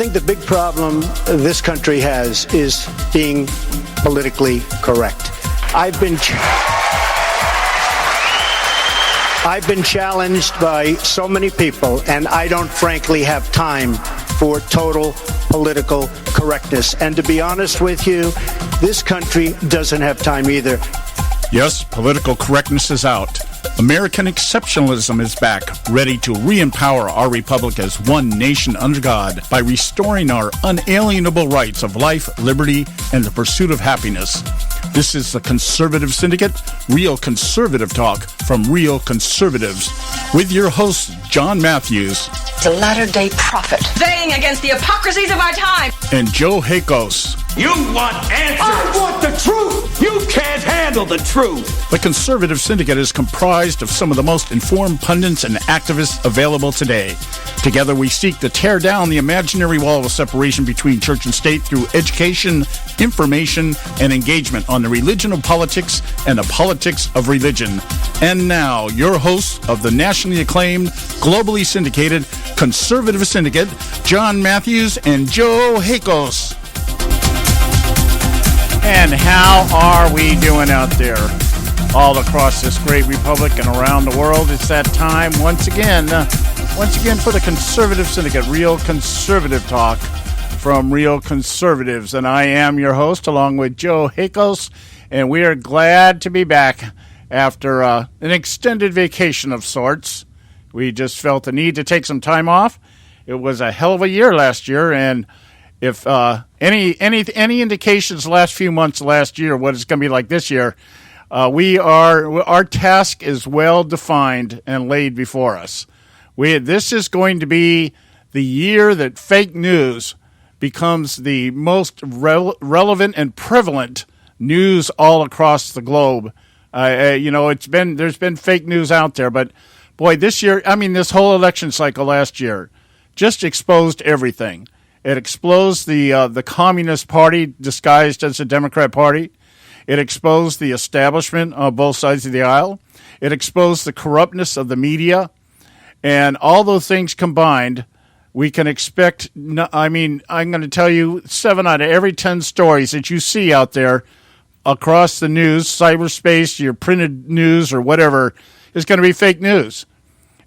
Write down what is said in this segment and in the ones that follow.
think the big problem this country has is being politically correct. I've been challenged by so many people, and I don't frankly have time for total political correctness. And to be honest with you, this country doesn't have time either. Yes, political correctness is out. American exceptionalism is back, ready to re-empower our republic as one nation under God by restoring our unalienable rights of life, liberty, and the pursuit of happiness. This is the Conservative Syndicate, real conservative talk from real conservatives, with your host, John Matthews. The latter-day prophet, saying against the hypocrisies of our time. And Joe Hakos. You want answers! I want the truth! You can't handle the truth! The Conservative Syndicate is comprised of some of the most informed pundits and activists available today. Together we seek to tear down the imaginary wall of separation between church and state through education, information, and engagement on the religion of politics and the politics of religion. And now, your hosts of the nationally acclaimed, globally syndicated Conservative Syndicate, John Matthews and Joe Hakos. And how are we doing out there all across this great republic and around the world? It's that time once again for the Conservative Syndicate, real conservative talk from real conservatives. And I am your host along with Joe Hakos, and we are glad to be back after an extended vacation of sorts. We just felt the need to take some time off. It was a hell of a year last year, and if any indications last few months last year what it's going to be like this year, our task is well defined and laid before us. This is going to be the year that fake news becomes the most relevant and prevalent news all across the globe. There's been fake news out there, but boy, this year, this whole election cycle last year just exposed everything. It exposed the Communist Party disguised as the Democrat Party. It exposed the establishment on both sides of the aisle. It exposed the corruptness of the media. And all those things combined, we can expect, I'm going to tell you 7 out of every 10 stories that you see out there across the news, cyberspace, your printed news or whatever, is going to be fake news.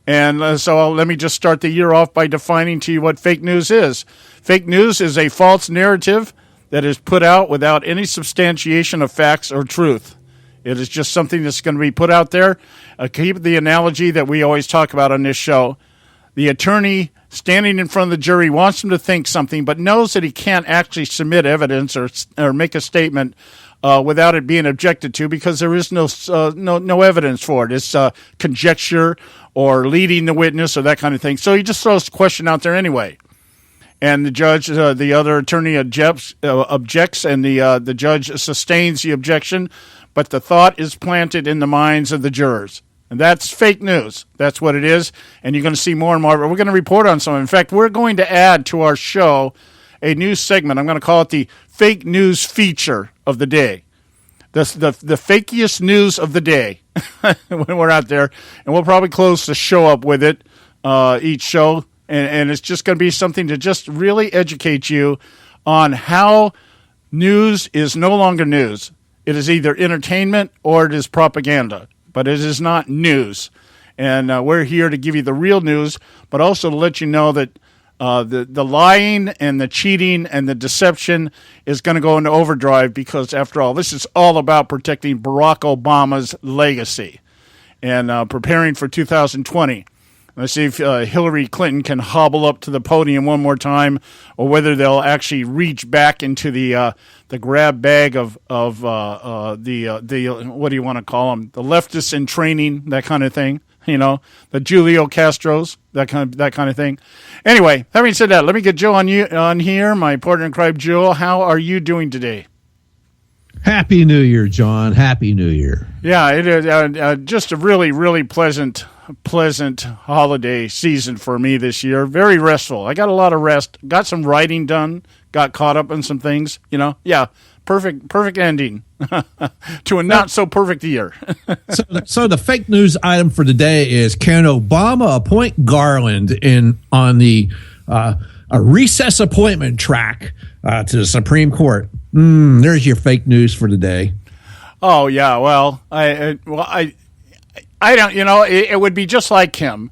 And so let me just start the year off by defining to you what fake news is. Fake news is a false narrative that is put out without any substantiation of facts or truth. It is just something that's going to be put out there. Keep the analogy that we always talk about on this show. The attorney standing in front of the jury wants them to think something, but knows that he can't actually submit evidence or make a statement without it being objected to because there is no evidence for it. It's conjecture or leading the witness or that kind of thing. So he just throws the question out there anyway. And the judge, the other attorney objects, and the judge sustains the objection, but the thought is planted in the minds of the jurors. And that's fake news. That's what it is. And you're going to see more and more. We're going to report on some. In fact, we're going to add to our show a new segment. I'm going to call it the fake news feature of the day. The fakiest news of the day when we're out there. And we'll probably close the show up with it, each show. And it's just going to be something to just really educate you on how news is no longer news. It is either entertainment or it is propaganda, but it is not news. And we're here to give you the real news, but also to let you know that the lying and the cheating and the deception is going to go into overdrive because, after all, this is all about protecting Barack Obama's legacy and preparing for 2020. Let's see if Hillary Clinton can hobble up to the podium one more time, or whether they'll actually reach back into the grab bag of the what do you want to call them? The leftists in training, that kind of thing. The Julio Castros, that kind of thing. Anyway, having said that, let me get Joe on here. My partner in crime, Joe. How are you doing today? Happy New Year, John. Happy New Year. Yeah, it is just a really, really pleasant holiday season for me this year. Very restful. I got a lot of rest. Got some writing done. Got caught up on some things. Yeah, perfect ending to a not so perfect year. So the fake news item for today is: can Obama appoint Garland on the a recess appointment track to the Supreme Court. There's your fake news for today. Oh yeah, well, I don't. It would be just like him,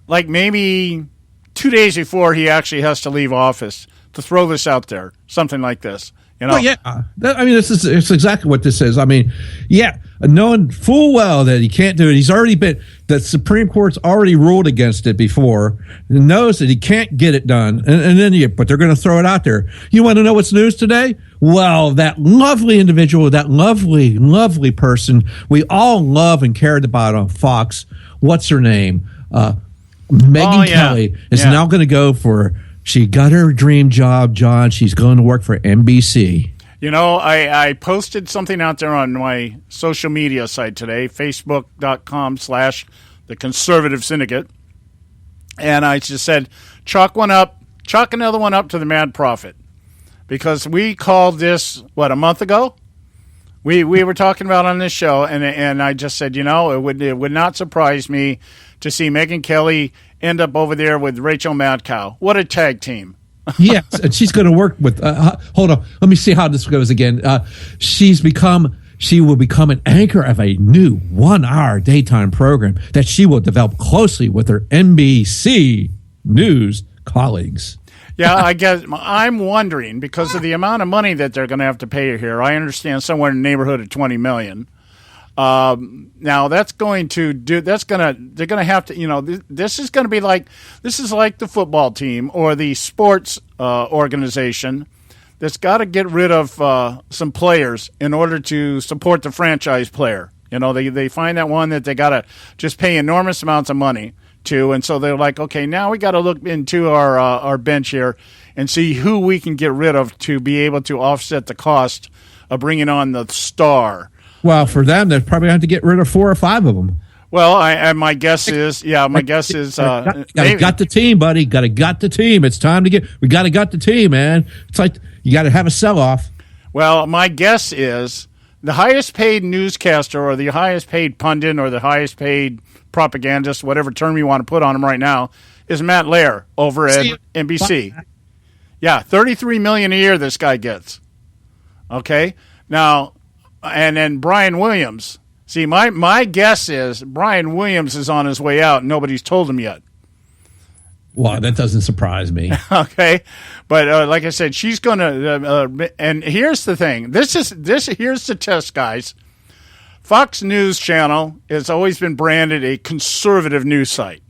like maybe 2 days before he actually has to leave office to throw this out there, something like this. Well, yeah. It's exactly what this is. I mean, yeah, knowing full well that he can't do it. He's already been, the Supreme Court's already ruled against it before, and knows that he can't get it done. But they're going to throw it out there. You want to know what's news today? Well, that lovely individual, that lovely, lovely person we all love and cared about on Fox, what's her name? Megyn Kelly is now going to go for, she got her dream job, John. She's going to work for NBC. I posted something out there on my social media site today, facebook.com/the Conservative Syndicate. And I just said, chalk another one up to the Mad Prophet. Because we called this, a month ago? We were talking about on this show, and I just said, it would not surprise me to see Megyn Kelly end up over there with Rachel Madcow. What a tag team. Yes, and she's going to work with, hold on, let me see how this goes again. She will become an anchor of a new 1-hour daytime program that she will develop closely with her NBC News colleagues. Yeah, I guess I'm wondering, because of the amount of money that they're going to have to pay her here, I understand somewhere in the neighborhood of $20 million. Now they're going to have to, this is going to be like the football team or the sports organization that's got to get rid of some players in order to support the franchise player. They find that one that they got to just pay enormous amounts of money to, and so they're like, okay, now we got to look into our bench here and see who we can get rid of to be able to offset the cost of bringing on the star. Well, for them, they probably have to get rid of 4 or 5 of them. Well, my guess is, got the team, buddy. Got the team. It's time to we got the team, man. It's like you got to have a sell-off. Well, my guess is the highest paid newscaster or the highest paid pundit or the highest paid propagandist, whatever term you want to put on him right now, is Matt Lair over at NBC. Yeah, $33 million a year this guy gets. Okay, now. And then Brian Williams. See, my guess is Brian Williams is on his way out. Nobody's told him yet. Well, that doesn't surprise me. Okay, but like I said, she's going to. And here's the thing. Here's the test, guys. Fox News Channel has always been branded a conservative news site.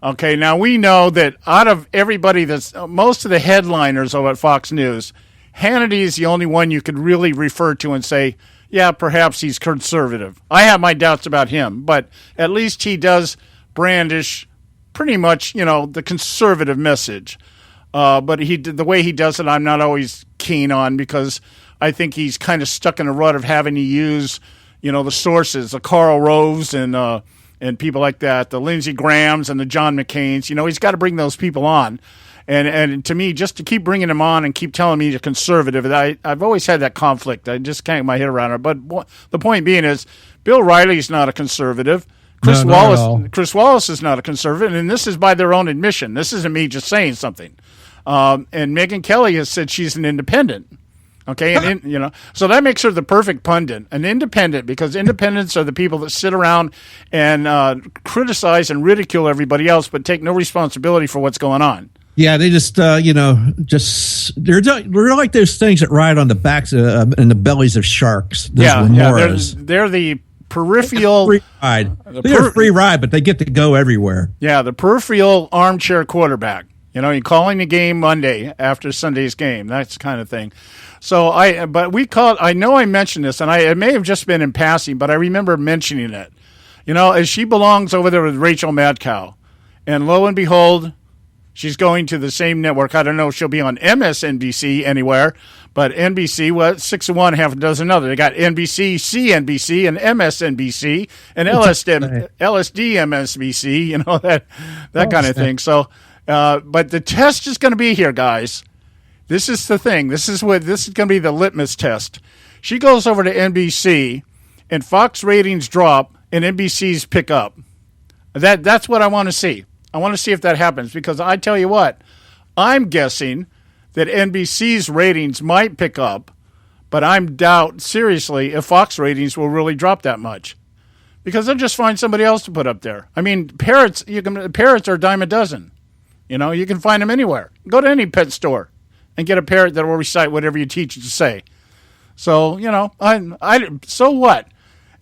Okay, now we know that out of everybody, most of the headliners over at Fox News, Hannity is the only one you could really refer to and say, yeah, perhaps he's conservative. I have my doubts about him, but at least he does brandish pretty much, the conservative message. But the way he does it, I'm not always keen on, because I think he's kind of stuck in a rut of having to use, the sources, the Karl Roves and people like that, the Lindsey Grahams and the John McCains. He's got to bring those people on. And to me, just to keep bringing him on and keep telling me he's a conservative, I've always had that conflict. I just can't get my head around it. But the point being is, Bill Riley's not a conservative. Chris Wallace is not a conservative, and this is by their own admission. This isn't me just saying something. And Megyn Kelly has said she's an independent. Okay, and so that makes her the perfect pundit, an independent, because independents are the people that sit around and criticize and ridicule everybody else, but take no responsibility for what's going on. Yeah, they just, they're like those things that ride on the backs and the bellies of sharks. They're the peripheral free ride. They're a free ride, but they get to go everywhere. Yeah, the peripheral armchair quarterback. You're calling the game Monday after Sunday's game, that kind of thing. So I know I mentioned this, and it may have just been in passing, but I remember mentioning it. As she belongs over there with Rachel Madcow, and lo and behold, she's going to the same network. I don't know if she'll be on MSNBC anywhere, but NBC, 6 of one, half a dozen other. They got NBC, CNBC, and MSNBC, and LSD MSNBC, that kind of thing. So, but the test is going to be here, guys. This is the thing. This is going to be the litmus test. She goes over to NBC, and Fox ratings drop, and NBC's pick up. That's what I want to see. I want to see if that happens, because I tell you what, I'm guessing that NBC's ratings might pick up, but I'm doubt seriously if Fox ratings will really drop that much, because they'll just find somebody else to put up there. I mean, parrots are a dime a dozen. You know, you can find them anywhere. Go to any pet store and get a parrot that will recite whatever you teach it to say. So, you know, so what?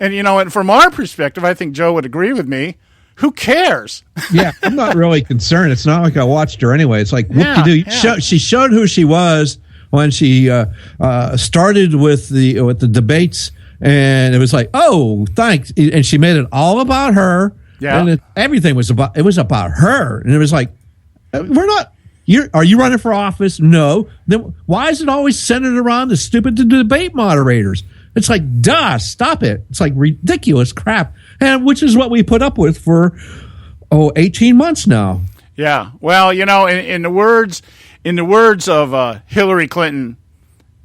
And, you know, and from our perspective, I think Joe would agree with me. Who cares? Yeah, I'm not really concerned. It's not like I watched her anyway. It's like, Yeah, whoop-de-doo. yeah. She showed who she was when she started with the debates, and it was like, oh, thanks. And she made it all about her. Yeah. And everything was about her. And it was like, we're not. Are you running for office? No. Then why is it always centered around the stupid debate moderators? It's like, duh, stop it. It's like ridiculous crap. And which is what we put up with for 18 months now. Yeah. Well, you know, in the words of Hillary Clinton,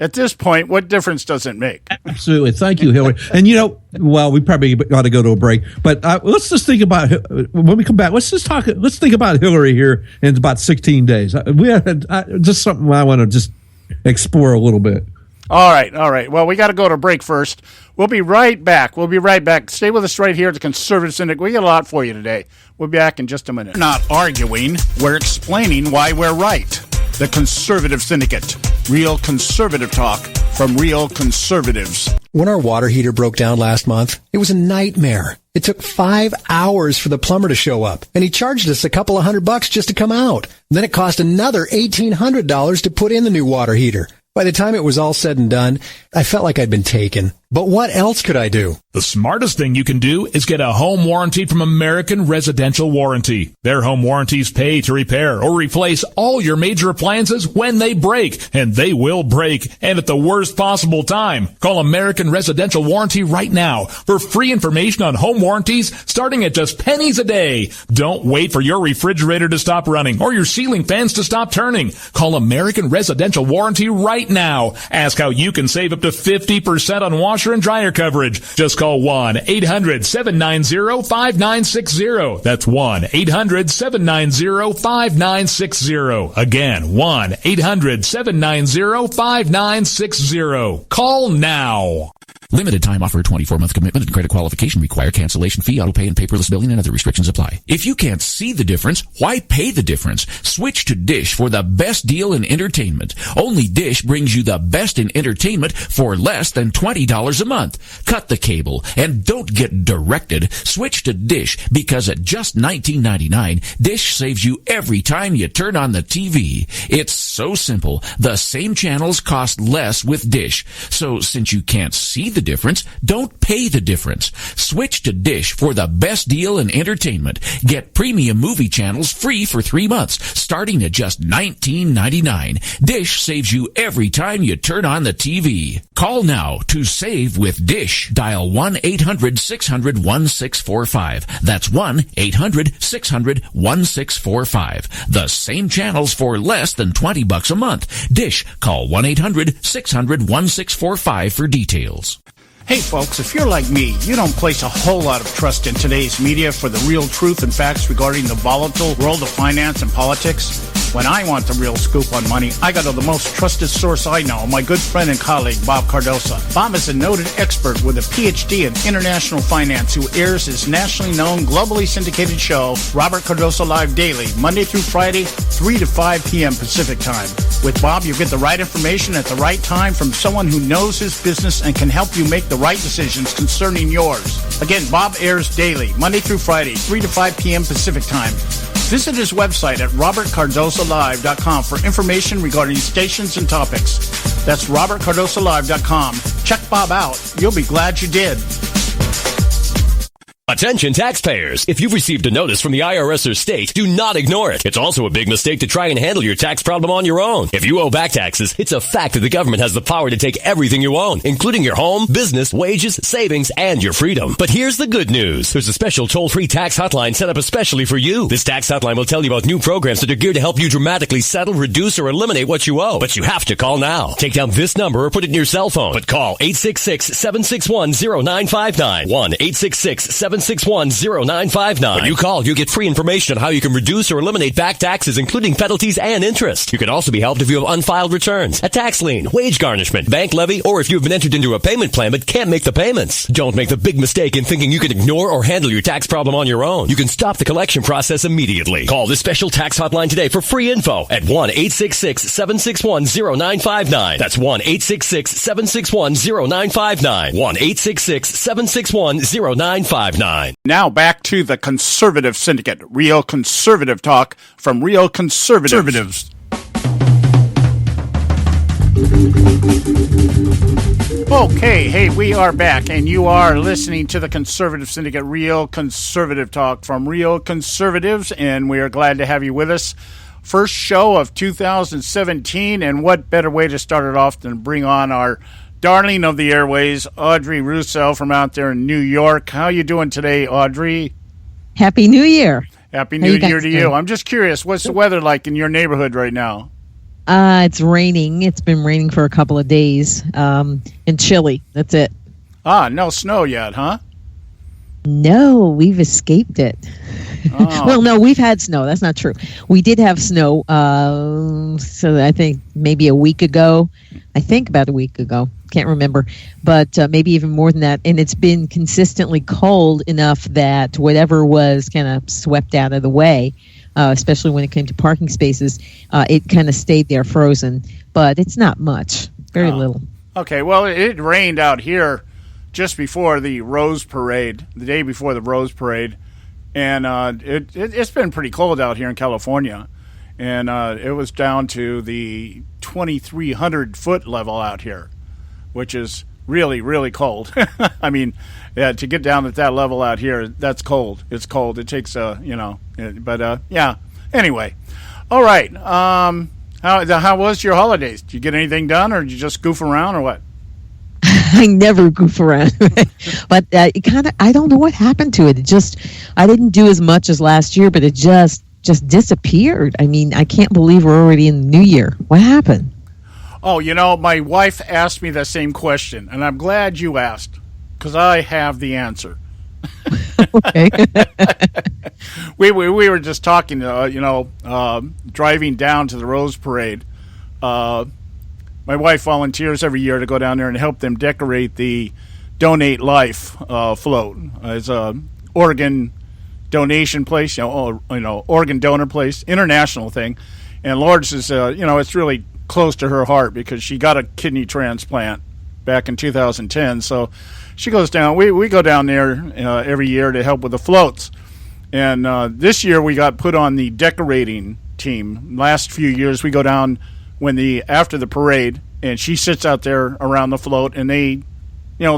at this point, what difference does it make? Absolutely. Thank you, Hillary. And, you know, well, we probably got to go to a break, but let's just think about, when we come back, let's think about Hillary here in about 16 days. We had just something I want to just explore a little bit. All right. Well, we got to go to break first. We'll be right back. Stay with us right here at the Conservative Syndicate. We got a lot for you today. We'll be back in just a minute. We're not arguing. We're explaining why we're right. The Conservative Syndicate. Real conservative talk from real conservatives. When our water heater broke down last month, it was a nightmare. It took 5 hours for the plumber to show up, and he charged us a couple of $100 just to come out. Then it cost another $1,800 to put in the new water heater. By the time it was all said and done, I felt like I'd been taken. But what else could I do? The smartest thing you can do is get a home warranty from American Residential Warranty. Their home warranties pay to repair or replace all your major appliances when they break, and they will break, and at the worst possible time. Call American Residential Warranty right now for free information on home warranties starting at just pennies a day. Don't wait for your refrigerator to stop running or your ceiling fans to stop turning. Call American Residential Warranty right now. Ask how you can save up to 50% on washer and dryer coverage. Just call 1-800-790-5960. That's 1-800-790-5960. Again, 1-800-790-5960. Call now. Limited time offer, 24-month commitment and credit qualification require cancellation fee, auto pay, and paperless billing, and other restrictions apply. If you can't see the difference, why pay the difference? Switch to Dish for the best deal in entertainment. Only Dish brings you the best in entertainment for less than $20 a month. Cut the cable and don't get directed. Switch to Dish because at just $19.99, Dish saves you every time you turn on the TV. It's so simple. The same channels cost less with Dish. So since you can't see the difference, don't pay the difference. Switch to Dish for the best deal in entertainment. Get premium movie channels free for 3 months, starting at just $19.99. Dish saves you every time you turn on the TV. Call now to save with Dish. Dial 1-800-600-1645. That's 1-800-600-1645. The same channels for less than $20 a month. Dish. Call 1-800-600-1645 for details. Hey folks, if you're like me, you don't place a whole lot of trust in today's media for the real truth and facts regarding the volatile world of finance and politics. When I want the real scoop on money, I go to the most trusted source I know, my good friend and colleague, Bob Cardosa. Bob is a noted expert with a PhD in international finance who airs his nationally known, globally syndicated show, Robert Cardosa Live Daily, Monday through Friday, 3 to 5 p.m. Pacific Time. With Bob, you get the right information at the right time from someone who knows his business and can help you make the right decisions concerning yours. Again, Bob airs daily, Monday through Friday, 3 to 5 p.m. Pacific Time. Visit his website at robertcardosalive.com for information regarding stations and topics. That's robertcardosalive.com. Check Bob out. You'll be glad you did. Attention taxpayers. If you've received a notice from the IRS or state, do not ignore it. It's also a big mistake to try and handle your tax problem on your own. If you owe back taxes, it's a fact that the government has the power to take everything you own, including your home, business, wages, savings, and your freedom. But here's the good news. There's a special toll-free tax hotline set up especially for you. This tax hotline will tell you about new programs that are geared to help you dramatically settle, reduce, or eliminate what you owe. But you have to call now. Take down this number or put it in your cell phone. But call 866-761-0959. 1-866-761-0959. 1-866-761-0959. When you call, you get free information on how you can reduce or eliminate back taxes, including penalties and interest. You can also be helped if you have unfiled returns, a tax lien, wage garnishment, bank levy, or if you've been entered into a payment plan but can't make the payments. Don't make the big mistake in thinking you can ignore or handle your tax problem on your own. You can stop the collection process immediately. Call this special tax hotline today for free info at 1-866-761-0959. That's 1-866-761-0959. 1-866-761-0959. Now back to the Conservative Syndicate. Real conservative talk from real conservatives. Okay, hey, we are back, and you are listening to the Conservative Syndicate, real conservative talk from real conservatives, and we are glad to have you with us. First show of 2017, and what better way to start it off than bring on our darling of the airways, Audrey Roussel from out there in New York. How you doing today, Audrey? Happy New Year. Happy New Year to you. I'm just curious, what's the weather like in your neighborhood right now? It's raining. It's been raining for a couple of days, and chilly. That's it. No snow yet, huh? No, we've escaped it. Oh. Well, no, we've had snow. That's not true. We did have snow, so I think maybe a week ago. About a week ago. Can't remember. But maybe even more than that. And it's been consistently cold enough that whatever was kind of swept out of the way, especially when it came to parking spaces, it kind of stayed there frozen. But it's not much. Very little. Okay, well, it rained out here just before the Rose Parade, the day before the Rose Parade. And it's been pretty cold out here in California. And it was down to the 2,300-foot level out here, which is really, really cold. I mean, to get down at that level out here, that's cold. It's cold. It takes, yeah. Anyway. All right. How was your holidays? Did you get anything done, or did you just goof around, or what? I never goof around, but I don't know what happened to it. I didn't do as much as last year, but it just disappeared. I mean, I can't believe we're already in the new year. What happened? Oh, my wife asked me the same question, and I'm glad you asked, because I have the answer. Okay. we were just talking, driving down to the Rose Parade. My wife volunteers every year to go down there and help them decorate the Donate Life float. It's a Oregon donation place, organ donor place, international thing. And Lourdes is, it's really close to her heart because she got a kidney transplant back in 2010. So she goes down. We go down there every year to help with the floats. And this year we got put on the decorating team. Last few years we go down after the parade, and she sits out there around the float, and they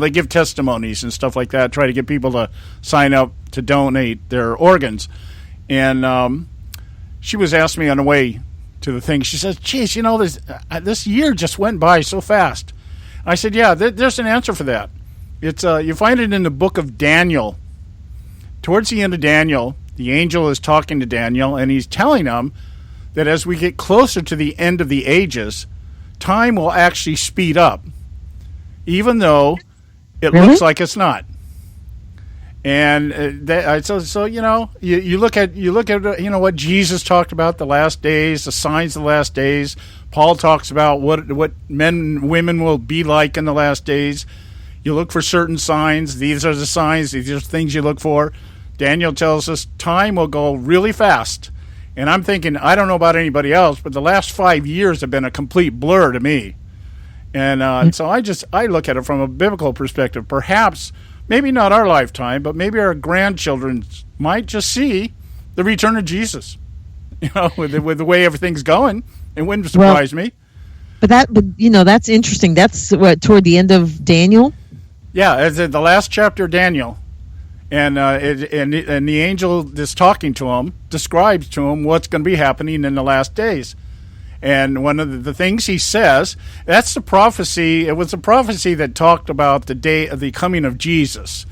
give testimonies and stuff like that, try to get people to sign up to donate their organs. And she was asking me on the way to the thing, she says, geez, this year just went by so fast. I said, yeah, there's an answer for that. It's you find it in the book of Daniel. Towards the end of Daniel, the angel is talking to Daniel, and he's telling him that as we get closer to the end of the ages, time will actually speed up, even though it looks like it's not. And you look at what Jesus talked about, the last days, the signs of the last days. Paul talks about what men and women will be like in the last days. You look for certain signs. These are the signs. These are things you look for. Daniel tells us time will go really fast. And I'm thinking, I don't know about anybody else, but the last 5 years have been a complete blur to me. And so I look at it from a biblical perspective. Perhaps, maybe not our lifetime, but maybe our grandchildren might just see the return of Jesus. With the way everything's going, it wouldn't surprise me. But that's interesting. That's toward the end of Daniel. Yeah, it's the last chapter of Daniel. And the angel that's talking to him describes to him what's going to be happening in the last days. And one of the things he says, that's the prophecy. It was a prophecy that talked about the day of the coming of Jesus.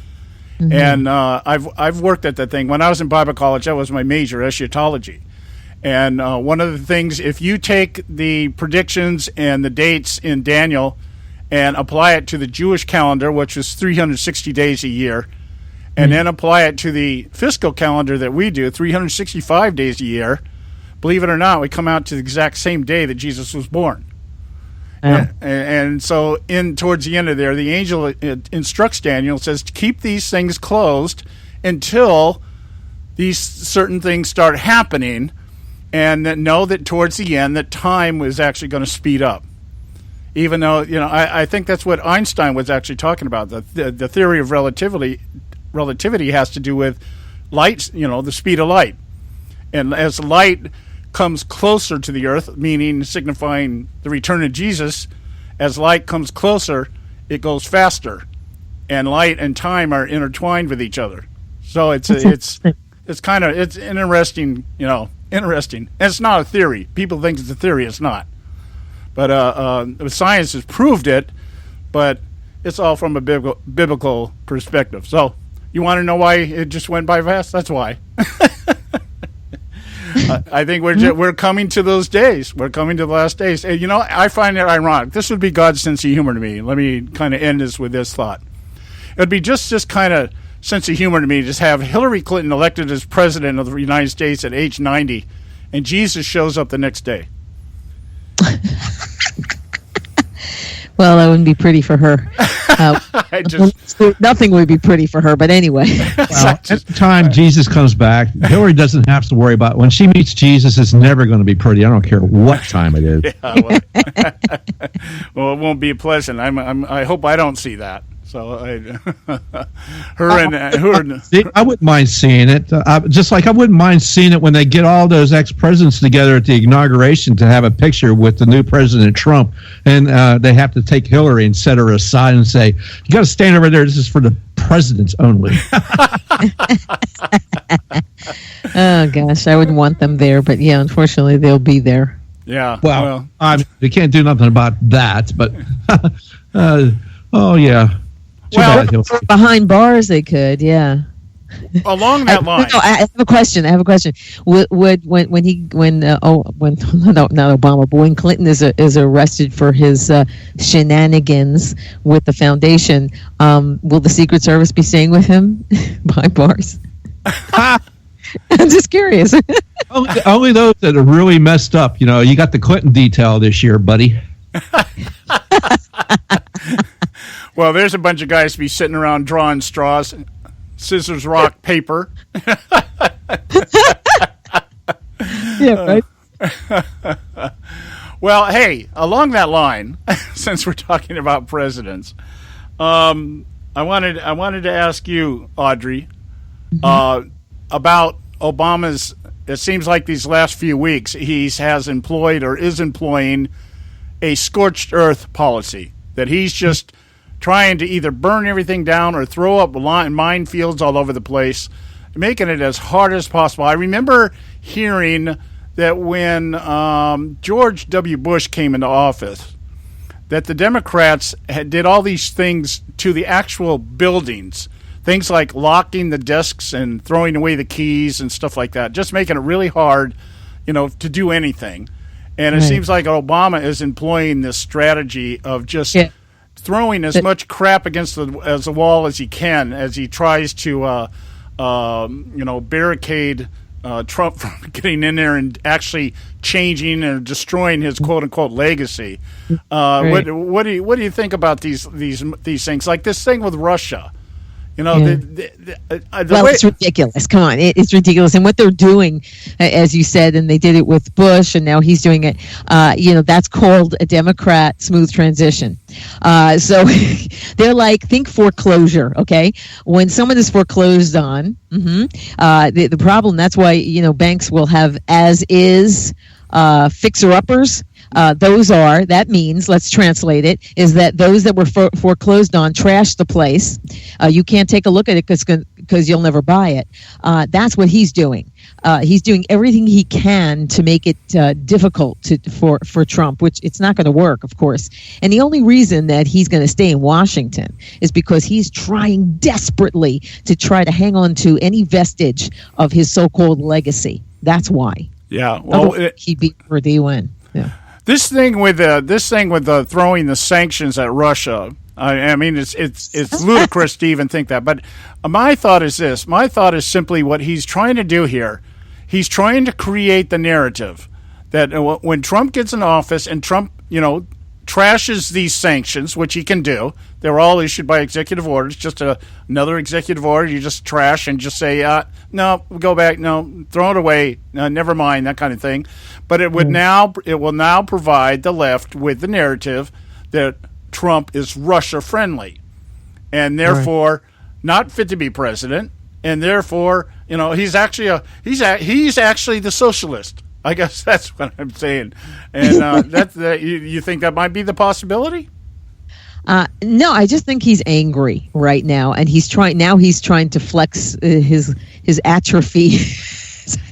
Mm-hmm. And I've worked at that thing. When I was in Bible college, that was my major, eschatology. And one of the things, if you take the predictions and the dates in Daniel and apply it to the Jewish calendar, which was 360 days a year, and then apply it to the fiscal calendar that we do, 365 days a year, believe it or not, we come out to the exact same day that Jesus was born. And so towards the end of there, the angel instructs Daniel, says to keep these things closed until these certain things start happening, and know that towards the end that time was actually going to speed up. Even though, I think that's what Einstein was actually talking about. The theory of relativity has to do with light, the speed of light. And as light comes closer to the earth, meaning signifying the return of Jesus, as light comes closer, it goes faster. And light and time are intertwined with each other. So it's interesting, interesting. And it's not a theory. People think it's a theory. It's not. But science has proved it, but it's all from a biblical perspective. So you want to know why it just went by fast? That's why. I think we're coming to those days. We're coming to the last days. And, I find it ironic. This would be God's sense of humor to me. Let me kind of end this with this thought. It would be just this kind of sense of humor to me to just have Hillary Clinton elected as president of the United States at age 90, and Jesus shows up the next day. Well, that wouldn't be pretty for her. Nothing would be pretty for her, but anyway. Well, at the time Jesus comes back, Hillary doesn't have to worry about when she meets Jesus. It's never going to be pretty. I don't care what time it is. Yeah, well, it won't be pleasant. I hope I don't see that. So I wouldn't mind seeing it. Just like I wouldn't mind seeing it when they get all those ex-presidents together at the inauguration to have a picture with the new President Trump, and they have to take Hillary and set her aside and say, "You got to stand over there. This is for the presidents only." Oh gosh, I wouldn't want them there, but yeah, unfortunately, they'll be there. Yeah. Well, we can't do nothing about that, but oh yeah. Well, behind bars they could, yeah. Along that line, I have a question. When Clinton is arrested for his shenanigans with the foundation, will the Secret Service be staying with him behind bars? I'm just curious. only those that are really messed up. You got the Clinton detail this year, buddy. Well, there's a bunch of guys to be sitting around drawing straws, scissors, rock, paper. Yeah, right. Well, hey, along that line, since we're talking about presidents, I wanted to ask you, Audrey, about Obama's. It seems like these last few weeks he has employed or is employing a scorched earth policy, that he's just trying to either burn everything down or throw up minefields all over the place, making it as hard as possible. I remember hearing that when George W. Bush came into office, that the Democrats did all these things to the actual buildings, things like locking the desks and throwing away the keys and stuff like that, just making it really hard, to do anything. And it seems like Obama is employing this strategy of just throwing as much crap against the wall as he can, as he tries to, barricade Trump from getting in there and actually changing and destroying his quote unquote legacy. What do you think about these things? Like this thing with Russia. It's ridiculous. Come on, it's ridiculous. And what they're doing, as you said, and they did it with Bush, and now he's doing it. That's called a Democrat smooth transition. So they're like, think foreclosure. Okay, when someone is foreclosed on, the problem. That's why banks will have as is fixer-uppers. That means, let's translate it, is that those that were foreclosed on trashed the place. You can't take a look at it because you'll never buy it. That's what he's doing. He's doing everything he can to make it difficult for Trump, which it's not going to work, of course. And the only reason that he's going to stay in Washington is because he's trying desperately to try to hang on to any vestige of his so-called legacy. That's why. Yeah. Well, he'd be for the UN. Yeah. This thing with throwing the sanctions at Russia, I mean, it's ludicrous to even think that. But my thought is this. My thought is simply what he's trying to do here. He's trying to create the narrative that when Trump gets in office and Trump, trashes these sanctions, which he can do. They're all issued by executive orders. Just another executive order. You just trash and just say, no, go back. No, throw it away. Never mind, that kind of thing. But it will now provide the left with the narrative that Trump is Russia friendly and therefore not fit to be president. And therefore, he's actually he's actually the socialist. I guess that's what I'm saying. And you think that might be the possibility? No, I just think he's angry right now, and he's trying to flex his atrophy.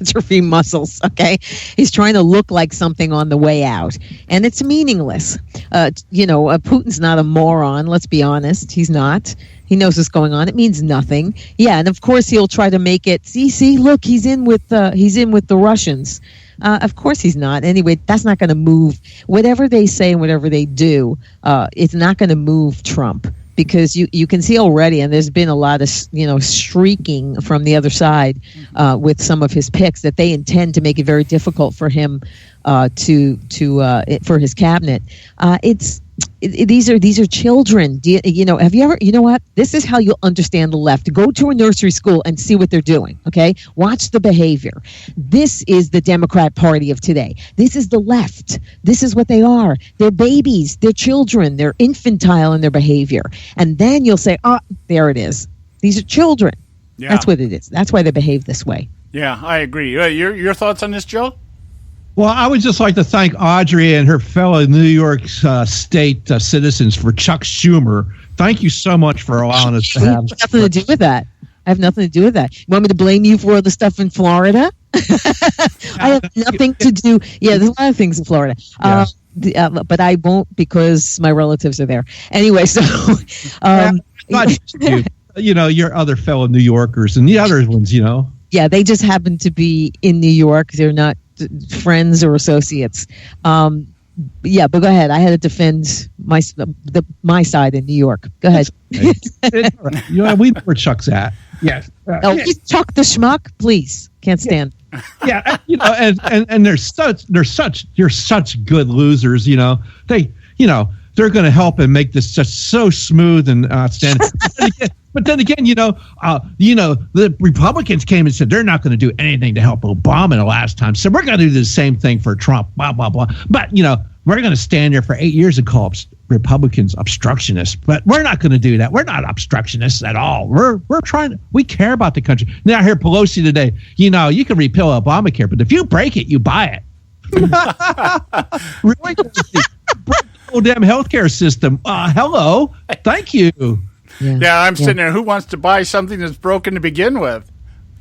Atrophy muscles. Okay, he's trying to look like something on the way out, and it's meaningless. Putin's not a moron. Let's be honest, he's not. He knows what's going on. It means nothing. Yeah, and of course he'll try to make it. See, look, he's in with the Russians. Of course he's not. Anyway, that's not going to move. Whatever they say and whatever they do, it's not going to move Trump. Because you can see already, and there's been a lot of shrieking from the other side with some of his picks that they intend to make it very difficult for him for his cabinet. These are children. Have you ever? You know what? This is how you'll understand the left. Go to a nursery school and see what they're doing. Okay, watch the behavior. This is the Democrat Party of today. This is the left. This is what they are. They're babies. They're children. They're infantile in their behavior. And then you'll say, "Oh, there it is. These are children." Yeah. That's what it is. That's why they behave this way. Yeah, I agree. Your thoughts on this, Joe? Well, I would just like to thank Audrey and her fellow New York State citizens for Chuck Schumer. Thank you so much for allowing us to have nothing to do with that. I have nothing to do with that. You want me to blame you for all the stuff in Florida? I have nothing to do. Yeah, there's a lot of things in Florida. Yeah. But I won't because my relatives are there. Anyway, so not you, your other fellow New Yorkers and the other ones, Yeah, they just happen to be in New York. They're not friends or associates. Yeah, but go ahead. I had to defend my side in New York. Go ahead. We know where Chuck's at. Yes. Chuck the schmuck, please. Can't stand. Yeah, and they're such good losers. They're going to help and make this just so smooth and outstanding. But then again, the Republicans came and said they're not going to do anything to help Obama the last time. So we're going to do the same thing for Trump, blah, blah, blah. But, we're going to stand there for 8 years and call Republicans obstructionists. But we're not going to do that. We're not obstructionists at all. We care about the country. Now, I hear Pelosi today, you can repeal Obamacare, but if you break it, you buy it. Really? Whole damn healthcare system. Hello. Thank you. Yeah, I'm sitting there. Who wants to buy something that's broken to begin with?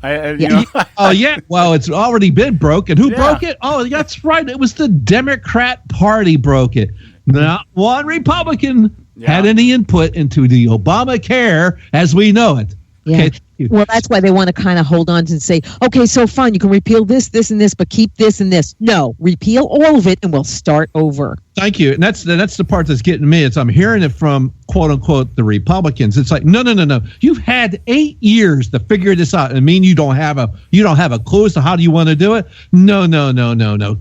Oh, yeah. Well, it's already been broken. Who broke it? Oh, that's right. It was the Democrat Party broke it. Not one Republican had any input into the Obamacare as we know it. Yeah. Okay. Well, that's why they want to kind of hold on to and say, okay, so fine, you can repeal this, this, and this, but keep this and this. No, repeal all of it, and we'll start over. Thank you. And that's the part that's getting me. I'm hearing it from, quote unquote, the Republicans. It's like, no. You've had 8 years to figure this out. I mean, you don't have a clue as to how do you want to do it? No.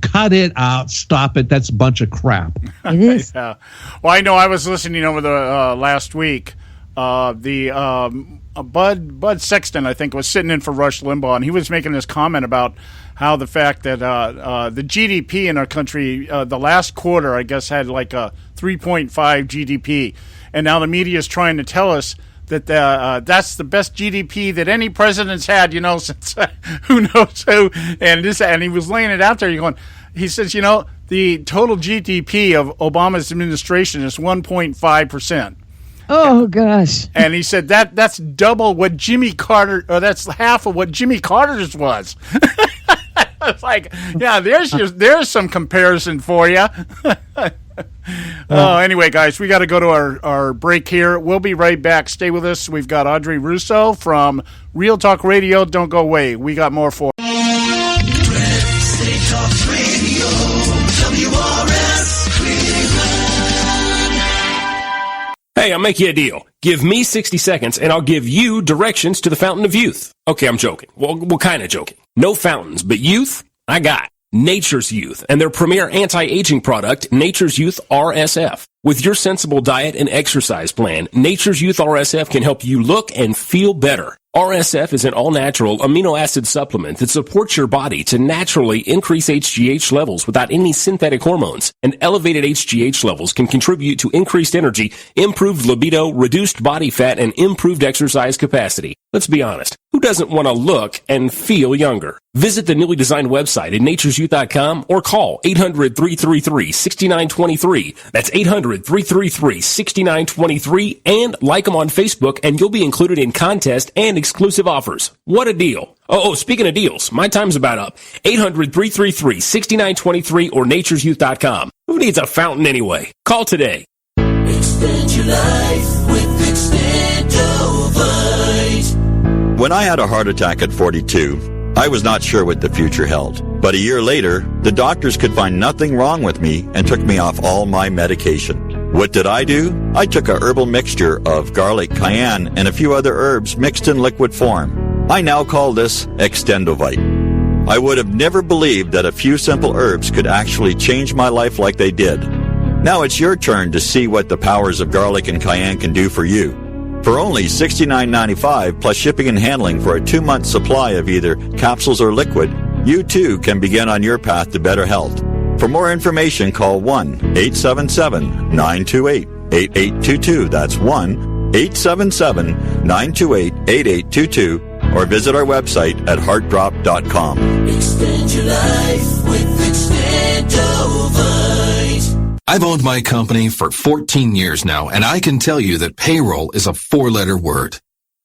Cut it out. Stop it. That's a bunch of crap. It is. Yeah. Well, I know I was listening over the last week. Bud Sexton, I think, was sitting in for Rush Limbaugh, and he was making this comment about how the fact that the GDP in our country, the last quarter, I guess, had like a 3.5 GDP, and now the media is trying to tell us that that's the best GDP that any president's had, since who knows who, and he was laying it out there. He says, the total GDP of Obama's administration is 1.5%. Oh gosh! And he said that's double what Jimmy Carter, or that's half of what Jimmy Carter's was. It's like, yeah, there's some comparison for you. Anyway, guys, we got to go to our break here. We'll be right back. Stay with us. We've got Audrey Russo from Real Talk Radio. Don't go away. We got more for you. Talk Radio, WRS Cleveland. Hey, I'll make you a deal. Give me 60 seconds and I'll give you directions to the Fountain of Youth. Okay, I'm joking. Well, kind of joking. No fountains, but youth, I got Nature's Youth and their premier anti-aging product, Nature's Youth RSF. With your sensible diet and exercise plan, Nature's Youth RSF can help you look and feel better. RSF is an all-natural amino acid supplement that supports your body to naturally increase HGH levels without any synthetic hormones. And elevated HGH levels can contribute to increased energy, improved libido, reduced body fat, and improved exercise capacity. Let's be honest. Who doesn't want to look and feel younger? Visit the newly designed website at naturesyouth.com or call 800-333-6923. That's 800-333-6923 and like them on Facebook and you'll be included in contest and exclusive offers. What a deal. Oh, speaking of deals, my time's about up. 800-333-6923 or naturesyouth.com. Who needs a fountain anyway? Call today. Extend your life with Extendovite. When I had a heart attack at 42, I was not sure what the future held. But a year later, the doctors could find nothing wrong with me and took me off all my medication. What did I do? I took a herbal mixture of garlic, cayenne, and a few other herbs mixed in liquid form. I now call this Extendovite. I would have never believed that a few simple herbs could actually change my life like they did. Now it's your turn to see what the powers of garlic and cayenne can do for you. For only $69.95 plus shipping and handling for a 2-month supply of either capsules or liquid, you too can begin on your path to better health. For more information, call 1-877-928-8822. That's 1-877-928-8822. Or visit our website at heartdrop.com. Extend your life with Extendovite. I've owned my company for 14 years now, and I can tell you that payroll is a 4-letter word.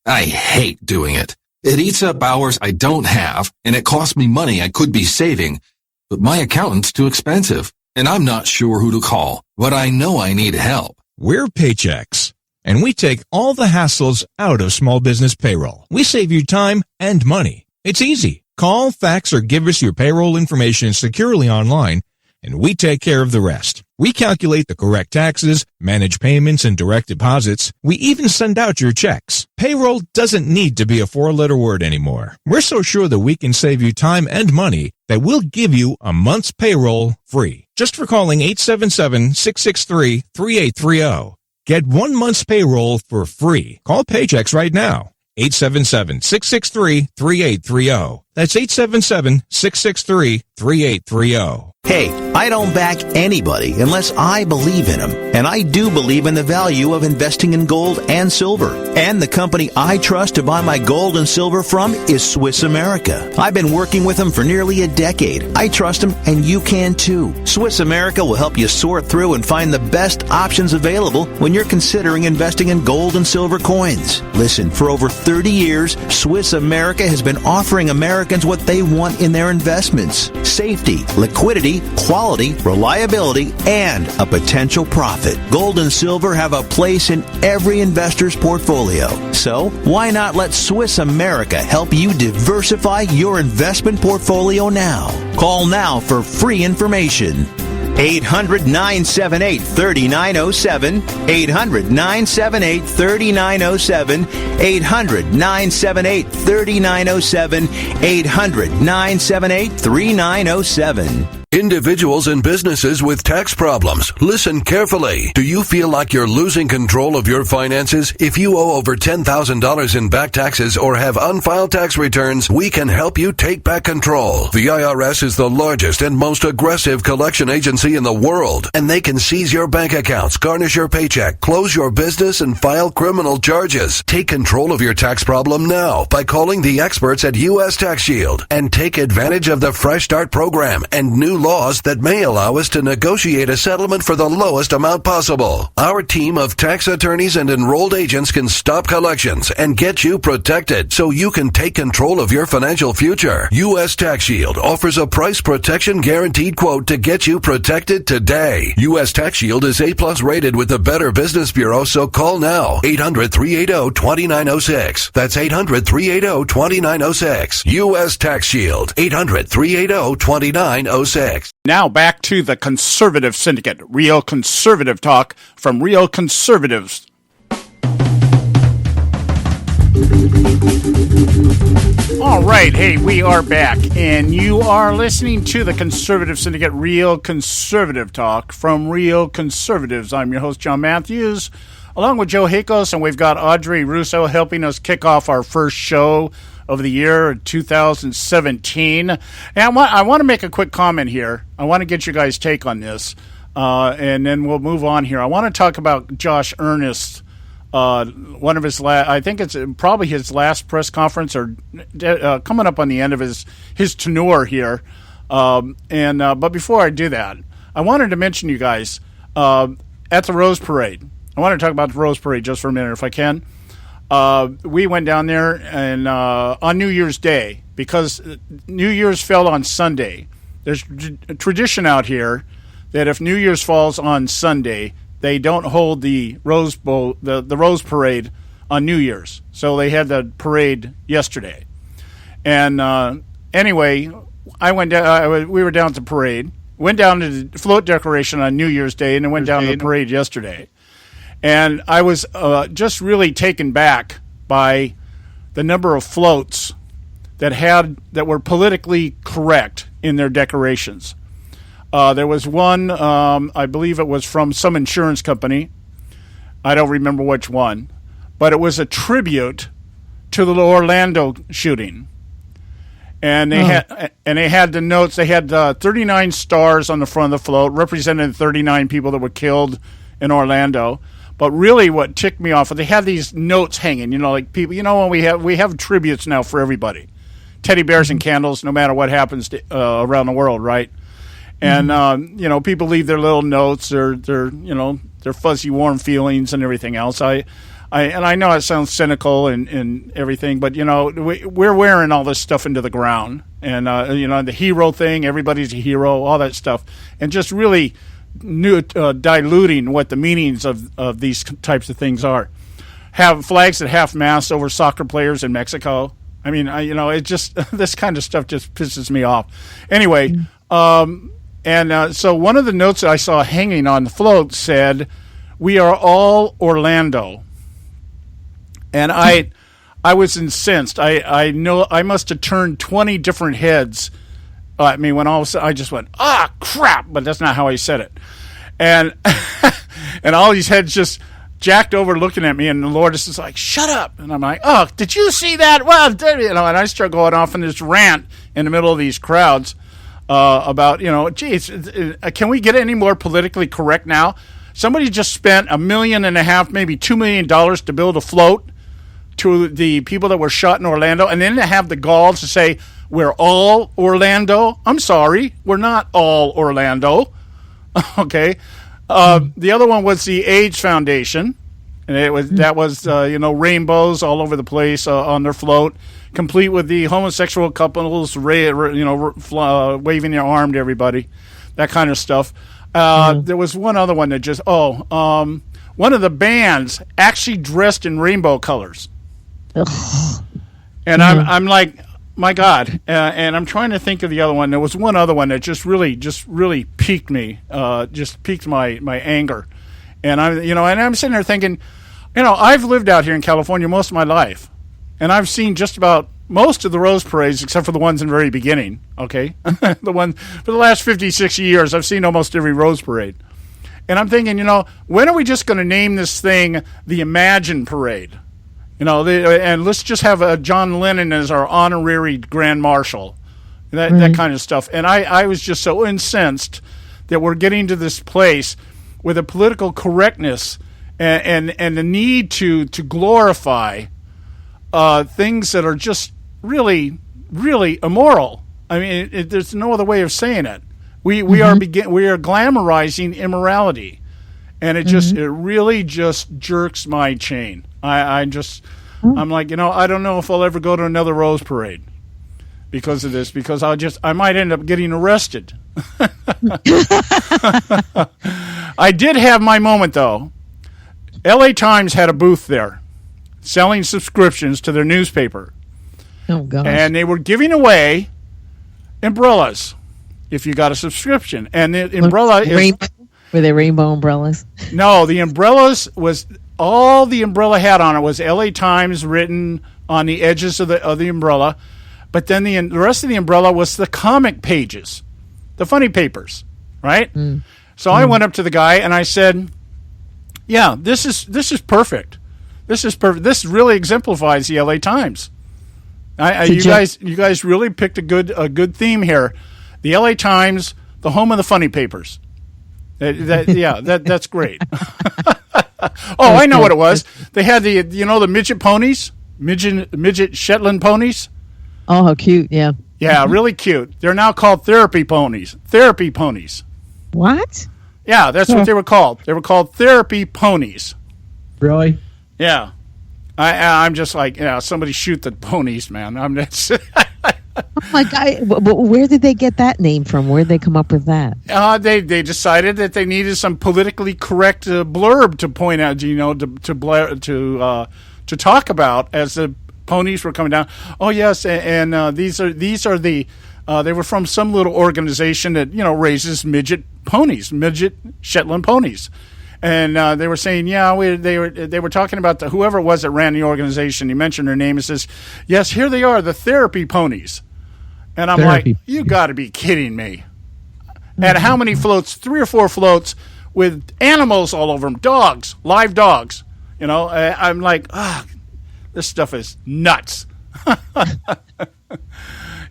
I hate doing it. It eats up hours I don't have, and it costs me money I could be saving. But my accountant's too expensive, and I'm not sure who to call, but I know I need help. We're Paychex, and we take all the hassles out of small business payroll. We save you time and money. It's easy. Call, fax, or give us your payroll information securely online, and we take care of the rest. We calculate the correct taxes, manage payments and direct deposits. We even send out your checks. Payroll doesn't need to be a 4-letter word anymore. We're so sure that we can save you time and money that we'll give you a month's payroll free. Just for calling 877-663-3830. Get 1 month's payroll for free. Call Paychex right now. 877-663-3830. That's 877-663-3830. Hey, I don't back anybody unless I believe in them. And I do believe in the value of investing in gold and silver. And the company I trust to buy my gold and silver from is Swiss America. I've been working with them for nearly a decade. I trust them, and you can too. Swiss America will help you sort through and find the best options available when you're considering investing in gold and silver coins. Listen, for over 30 years, Swiss America has been offering Americans what they want in their investments: safety, liquidity, quality, reliability, and a potential profit. Gold and silver have a place in every investor's portfolio. So, why not let Swiss America help you diversify your investment portfolio now? Call now for free information. 800-978-3907, 800-978-3907, 800-978-3907, 800-978-3907. Individuals and businesses with tax problems, listen carefully. Do you feel like you're losing control of your finances? If you owe over $10,000 in back taxes or have unfiled tax returns, we can help you take back control. The IRS is the largest and most aggressive collection agency in the world, and they can seize your bank accounts, garnish your paycheck, close your business, and file criminal charges. Take control of your tax problem now by calling the experts at U.S. Tax Shield and take advantage of the Fresh Start program and new laws that may allow us to negotiate a settlement for the lowest amount possible. Our team of tax attorneys and enrolled agents can stop collections and get you protected so you can take control of your financial future. U.S. Tax Shield offers a price protection guaranteed quote to get you protected today. U.S. Tax Shield is A+ rated with the Better Business Bureau, so call now. 800-380-2906. That's 800-380-2906. U.S. Tax Shield. 800-380-2906. Now back to the Conservative Syndicate, real conservative talk from real conservatives. All right, hey, we are back, and you are listening to the Conservative Syndicate, Real Conservative Talk from Real Conservatives. I'm your host, John Matthews, along with Joe Hakos, and we've got Audrey Russo helping us kick off our first show of the year 2017. And I want to make a quick comment here. I want to get you guys' take on this, and then we'll move on here. I want to talk about Josh Earnest's one of his last, I think it's probably his last press conference, or coming up on the end of his tenure here. But before I do that, I wanted to mention you guys at the Rose Parade. I want to talk about the Rose Parade just for a minute, if I can. We went down there and on New Year's Day, because New Year's fell on Sunday. There's a tradition out here that if New Year's falls on Sunday, they don't hold the Rose Bowl, the Rose Parade on New Year's. So they had the parade yesterday. And anyway, I went down. We were down at the parade. Went down to the float decoration on New Year's Day, and then went down to the parade yesterday. And I was just really taken back by the number of floats that were politically correct in their decorations. There was one, I believe it was from some insurance company. I don't remember which one. But it was a tribute to the Orlando shooting. And they had the notes. They had 39 stars on the front of the float, representing 39 people that were killed in Orlando. But really what ticked me off, they had these notes hanging, like people, when we have tributes now for everybody. Teddy bears and candles, no matter what happens around the world, right? And people leave their little notes, their fuzzy, warm feelings, and everything else. I know it sounds cynical and everything, but we're wearing all this stuff into the ground, and the hero thing. Everybody's a hero, all that stuff, and just really diluting what the meanings of these types of things are. Have flags at half mast over soccer players in Mexico. I mean, it just this kind of stuff just pisses me off. Anyway. So one of the notes that I saw hanging on the float said, "We are all Orlando." And I was incensed. I know I must have turned 20 different heads at me when all of a sudden I just went, "Ah, crap!" But that's not how I said it. And and all these heads just jacked over looking at me, and the Lord is just like, "Shut up!" And I'm like, "Oh, did you see that?" Well, and I start going off in this rant in the middle of these crowds. About, geez, can we get any more politically correct now? Somebody just spent $1.5 million, maybe $2 million to build a float to the people that were shot in Orlando, and then to have the gall to say, we're all Orlando. I'm sorry, we're not all Orlando. Okay. The other one was the AIDS Foundation, and that was rainbows all over the place on their float, complete with the homosexual couples, waving their arm to everybody, that kind of stuff. There was one other one that just, one of the bands actually dressed in rainbow colors. And I'm like, my God. And I'm trying to think of the other one. There was one other one that just really piqued me, just piqued my anger. And I'm sitting there thinking, I've lived out here in California most of my life. And I've seen just about most of the Rose Parades, except for the ones in the very beginning, okay? The one for the last 50, 60 years, I've seen almost every Rose Parade. And I'm thinking, when are we just going to name this thing the Imagine Parade? And let's just have John Lennon as our honorary Grand Marshal, that kind of stuff. And I was just so incensed that we're getting to this place with a political correctness and the need to glorify things that are just really, really immoral. I mean, there's no other way of saying it. We are glamorizing immorality, and it really just jerks my chain. I'm like, I don't know if I'll ever go to another Rose Parade because of this, because I might end up getting arrested. I did have my moment though. LA Times had a booth there selling subscriptions to their newspaper. Oh, gosh. And they were giving away umbrellas if you got a subscription. And the umbrella Were they rainbow umbrellas? No, the umbrellas was all the umbrella had on it was LA Times written on the edges of the umbrella, but then the rest of the umbrella was the comic pages, the funny papers, right? So I went up to the guy and I said, "Yeah, this is perfect. This is perfect. This really exemplifies the LA Times. You guys really picked a good theme here. The LA Times, the home of the funny papers. That's great." Oh, I know what it was. They had the midget ponies, midget Shetland ponies. Oh, how cute! Yeah. Yeah, really cute. They're now called therapy ponies. Therapy ponies. What? Yeah, that's what they were called. They were called therapy ponies. Really? Yeah. I'm just like, somebody shoot the ponies, man. I'm just. Oh my God! Where did they get that name from? Where did they come up with that? They decided that they needed some politically correct blurb to point out, to talk about as the ponies were coming down. Oh yes, and these are the they were from some little organization that raises midget Shetland ponies. And they were saying, they were talking about whoever it was that ran the organization. He mentioned her name and says, "Yes, here they are, the therapy ponies." And I'm like, you got to be kidding me. And how many floats? 3 or 4 floats with animals all over them, dogs, live dogs. I'm like, this stuff is nuts.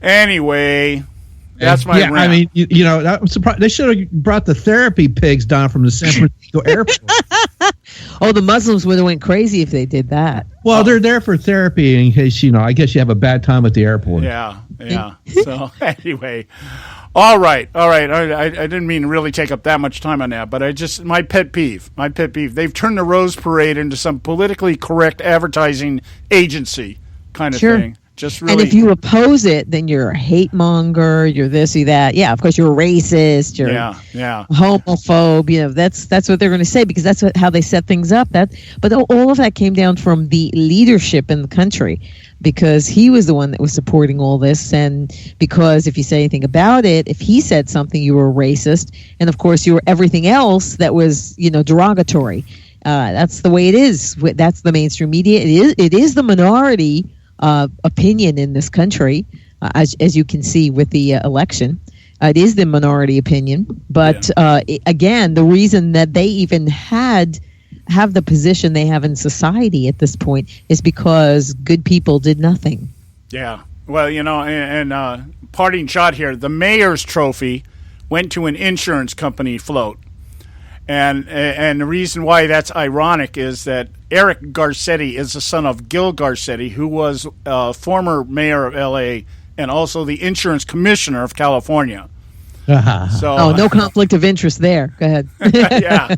Anyway. That's my rant. I mean, I'm surprised. They should have brought the therapy pigs down from the San Francisco airport. Oh, the Muslims would have went crazy if they did that. Well, they're there for therapy in case, I guess you have a bad time at the airport. Yeah. So anyway, all right. I didn't mean to really take up that much time on that, but my pet peeve. They've turned the Rose Parade into some politically correct advertising agency kind of thing. Just really. And if you oppose it, then you're a hate monger. You're this, you're that. Yeah, of course you're a racist. You're homophobe. That's what they're going to say because that's how they set things up. But all of that came down from the leadership in the country because he was the one that was supporting all this, and because if you say anything about it, if he said something, you were a racist, and of course you were everything else that was derogatory. That's the way it is. That's the mainstream media. It is the minority opinion in this country, as you can see with the election. It is the minority opinion, but again, the reason that they even have the position they have in society at this point is because good people did nothing. Yeah. Well, and parting shot here, the mayor's trophy went to an insurance company float. And the reason why that's ironic is that Eric Garcetti is the son of Gil Garcetti, who was former mayor of L.A. and also the insurance commissioner of California. So, no conflict of interest there. Go ahead. Yeah.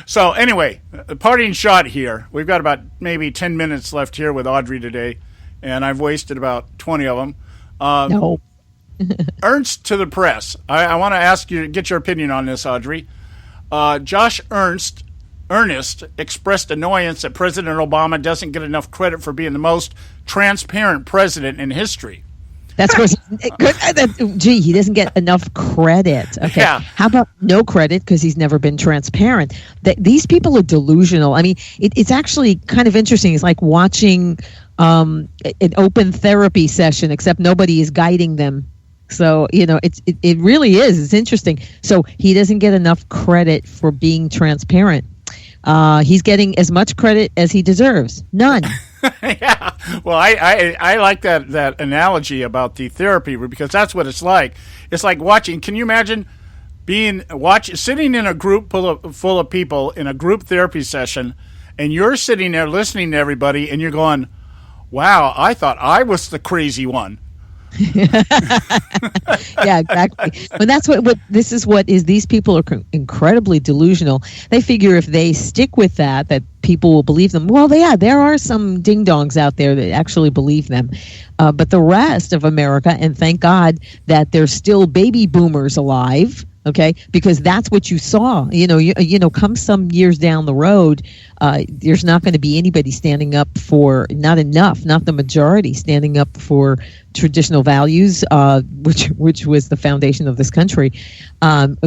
So anyway, the parting shot here. We've got about maybe 10 minutes left here with Audrey today, and I've wasted about 20 of them. No. Ernst to the press. I want to ask you, get your opinion on this, Audrey. Josh Ernest expressed annoyance that President Obama doesn't get enough credit for being the most transparent president in history. That's because he doesn't get enough credit. Okay. Yeah. How about no credit because he's never been transparent? These people are delusional. I mean, it's actually kind of interesting. It's like watching an open therapy session, except nobody is guiding them. So, it really is. It's interesting. So he doesn't get enough credit for being transparent. He's getting as much credit as he deserves. None. Yeah. Well, I like that analogy about the therapy because that's what it's like. It's like watching. Can you imagine sitting in a group full of people in a group therapy session, and you're sitting there listening to everybody, and you're going, "Wow, I thought I was the crazy one." Yeah, exactly. But that's what this is. What is these people are incredibly delusional. They figure if they stick with that people will believe them. Well, there are some ding dongs out there that actually believe them, but the rest of America, and thank God that there's still baby boomers alive. Okay, because that's what you saw. Come some years down the road, there's not going to be anybody standing up for, not the majority standing up for traditional values, which was the foundation of this country,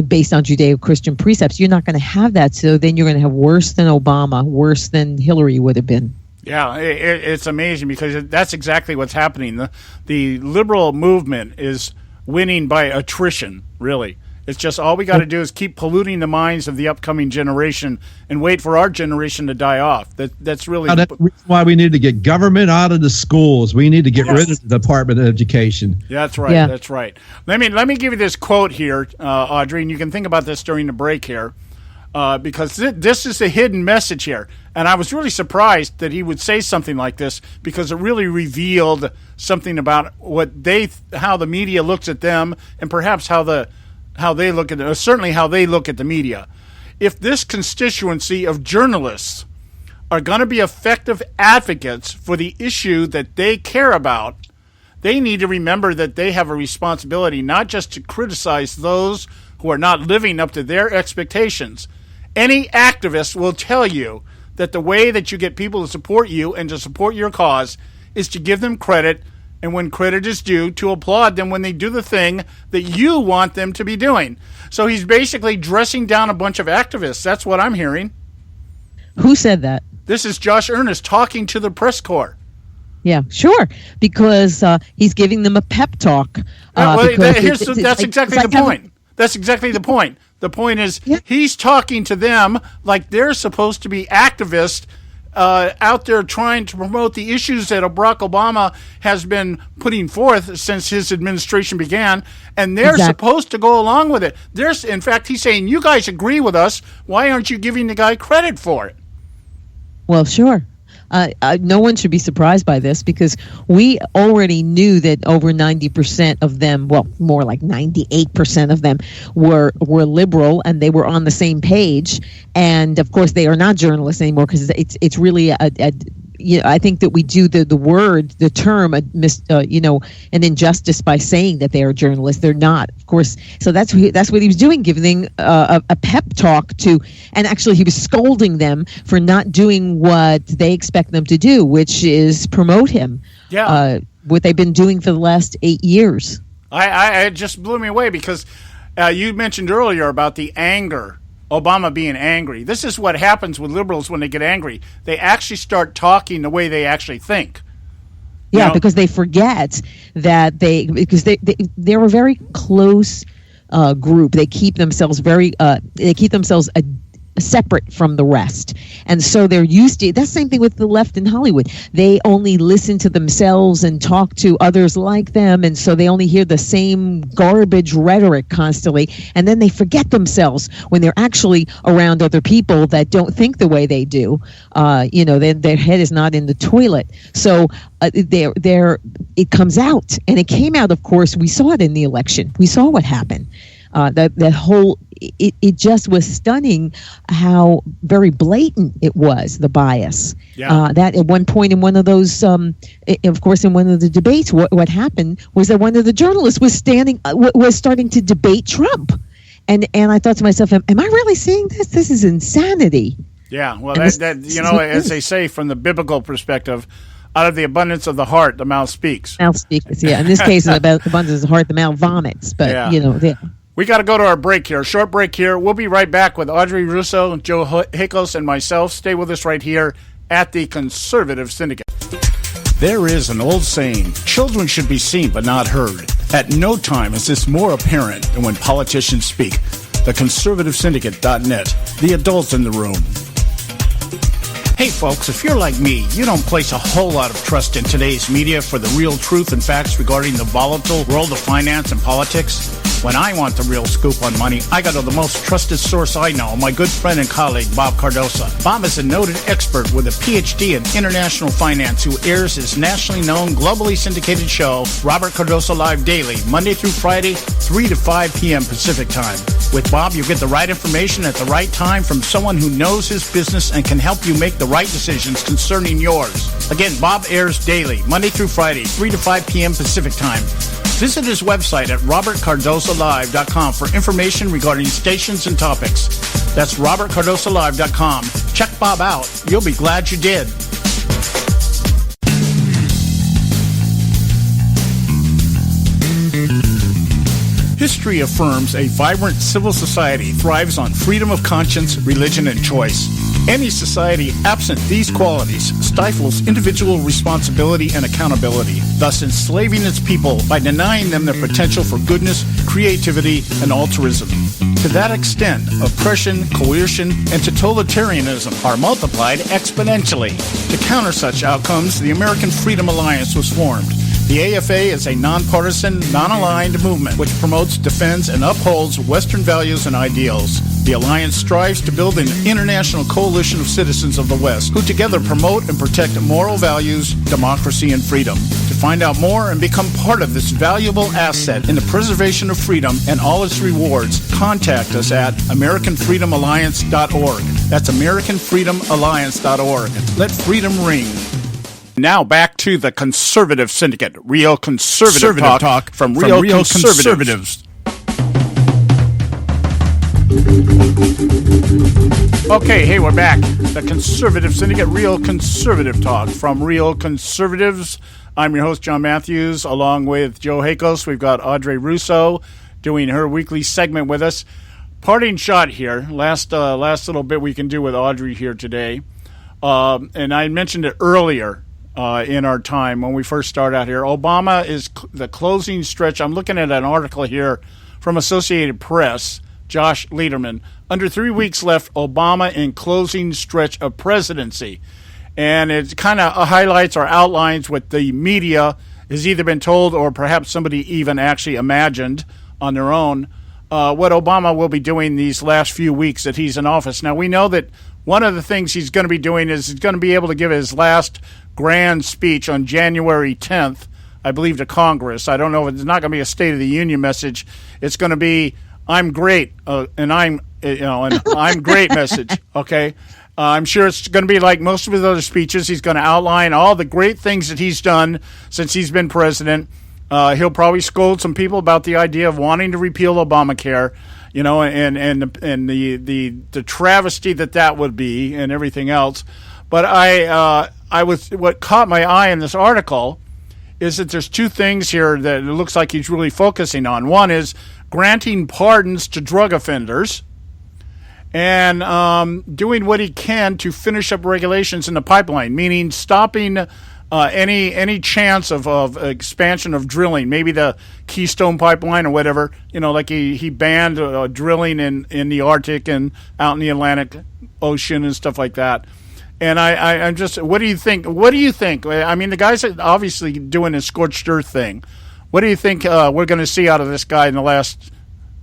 based on Judeo-Christian precepts. You're not going to have that. So then you're going to have worse than Obama, worse than Hillary would have been. Yeah, it's amazing because that's exactly what's happening. The liberal movement is winning by attrition, really. It's just all we got to do is keep polluting the minds of the upcoming generation and wait for our generation to die off. That's really that's why we need to get government out of the schools. We need to get rid of the Department of Education. Yeah, that's right. Yeah. That's right. Let me give you this quote here, Audrey, and you can think about this during the break here, because this is a hidden message here. And I was really surprised that he would say something like this because it really revealed something about how the media looks at them, and perhaps how they look at it, certainly how they look at the media. If this constituency of journalists are going to be effective advocates for the issue that they care about, they need to remember that they have a responsibility not just to criticize those who are not living up to their expectations. Any activist will tell you that the way that you get people to support you and to support your cause is to give them credit, and when credit is due, to applaud them when they do the thing that you want them to be doing. So he's basically dressing down a bunch of activists. That's what I'm hearing. Who said that? This is Josh Earnest talking to the press corps. Yeah, sure, because he's giving them a pep talk. That's exactly the point. That's exactly the point. The point is he's talking to them like they're supposed to be activists out there trying to promote the issues that Barack Obama has been putting forth since his administration began, and they're supposed to go along with it. In fact, he's saying, you guys agree with us. Why aren't you giving the guy credit for it? Well, sure. No one should be surprised by this because we already knew that over 90% of them, well, more like 98% of them were liberal, and they were on the same page. And of course, they are not journalists anymore because it's really I think that we do the term, an injustice by saying that they are journalists. They're not, of course. So that's what he was doing, giving a pep talk to, and actually he was scolding them for not doing what they expect them to do, which is promote him. Yeah. What they've been doing for the last 8 years. It just blew me away because you mentioned earlier about the anger. Obama being angry. This is what happens with liberals when they get angry. They actually start talking the way they actually think. Yeah, because they forget that they're a very close group. They keep themselves separate from the rest, and so they're used to. That's the same thing with the left in Hollywood. They only listen to themselves and talk to others like them, and so they only hear the same garbage rhetoric constantly, and then they forget themselves when they're actually around other people that don't think the way they do. Their head is not in the toilet, so it comes out, and it came out. Of course, we saw it in the election. We saw what happened. It just was stunning how very blatant it was, the bias. Yeah. That at one point in one of those, of course, in one of the debates, what happened was that one of the journalists was starting to debate Trump. And I thought to myself, am I really seeing this? This is insanity. Yeah, well, as they say from the biblical perspective, out of the abundance of the heart, the mouth speaks. Mouth speaks, yeah. In this case, about the abundance of the heart, the mouth vomits. But, We got to go to our break here, short break here. We'll be right back with Audrey Russo, Joe Hickos, and myself. Stay with us right here at the Conservative Syndicate. There is an old saying, children should be seen but not heard. At no time is this more apparent than when politicians speak. TheConservativeSyndicate.net, the adults in the room. Hey folks, if you're like me, you don't place a whole lot of trust in today's media for the real truth and facts regarding the volatile world of finance and politics. When I want the real scoop on money, I go to the most trusted source I know, my good friend and colleague, Bob Cardosa. Bob is a noted expert with a PhD in international finance who airs his nationally known, globally syndicated show, Robert Cardosa Live Daily, Monday through Friday, 3 to 5 p.m. Pacific Time. With Bob, you get the right information at the right time from someone who knows his business and can help you make the the right decisions concerning yours. Again, Bob airs daily, Monday through Friday, 3 to 5 p.m. Pacific Time. Visit his website at robertcardosalive.com for information regarding stations and topics. That's robertcardosalive.com. Check Bob out. You'll be glad you did. History affirms a vibrant civil society thrives on freedom of conscience, religion, and choice. Any society absent these qualities stifles individual responsibility and accountability, thus enslaving its people by denying them their potential for goodness, creativity, and altruism. To that extent, oppression, coercion, and totalitarianism are multiplied exponentially. To counter such outcomes, the American Freedom Alliance was formed. The AFA is a nonpartisan, non-aligned movement which promotes, defends, and upholds Western values and ideals. The Alliance strives to build an international coalition of citizens of the West who together promote and protect moral values, democracy, and freedom. To find out more and become part of this valuable asset in the preservation of freedom and all its rewards, contact us at AmericanFreedomAlliance.org. That's AmericanFreedomAlliance.org. Let freedom ring. Now back to the Conservative Syndicate, real conservative talk from real conservatives. Okay, hey, we're back. The Conservative Syndicate, real conservative talk from real conservatives. I'm your host, John Matthews, along with Joe Hakos. We've got Audrey Russo doing her weekly segment with us. Parting shot here, last little bit we can do with Audrey here today. And I mentioned it earlier. In our time when we first started out here. Obama is the closing stretch. I'm looking at an article here from Associated Press, Josh Lederman. Under 3 weeks left, Obama in closing stretch of presidency. And it kind of highlights or outlines what the media has either been told or perhaps somebody even actually imagined on their own, what Obama will be doing these last few weeks that he's in office. Now, we know that one of the things he's going to be doing is he's going to be able to give his last grand speech on January 10th, I believe, to Congress. I don't know if it's not going to be a State of the Union message. It's going to be, I'm great, and I'm great message, okay? I'm sure it's going to be like most of his other speeches. He's going to outline all the great things that he's done since he's been president. He'll probably scold some people about the idea of wanting to repeal Obamacare, and the travesty that would be and everything else. But what caught my eye in this article is that there's two things here that it looks like he's really focusing on. One is granting pardons to drug offenders and doing what he can to finish up regulations in the pipeline, meaning stopping any chance of expansion of drilling, maybe the Keystone Pipeline or whatever, like he banned drilling in the Arctic and out in the Atlantic Ocean and stuff like that. And I'm just, what do you think? I mean, the guy's obviously doing a scorched earth thing. What do you think we're going to see out of this guy in the last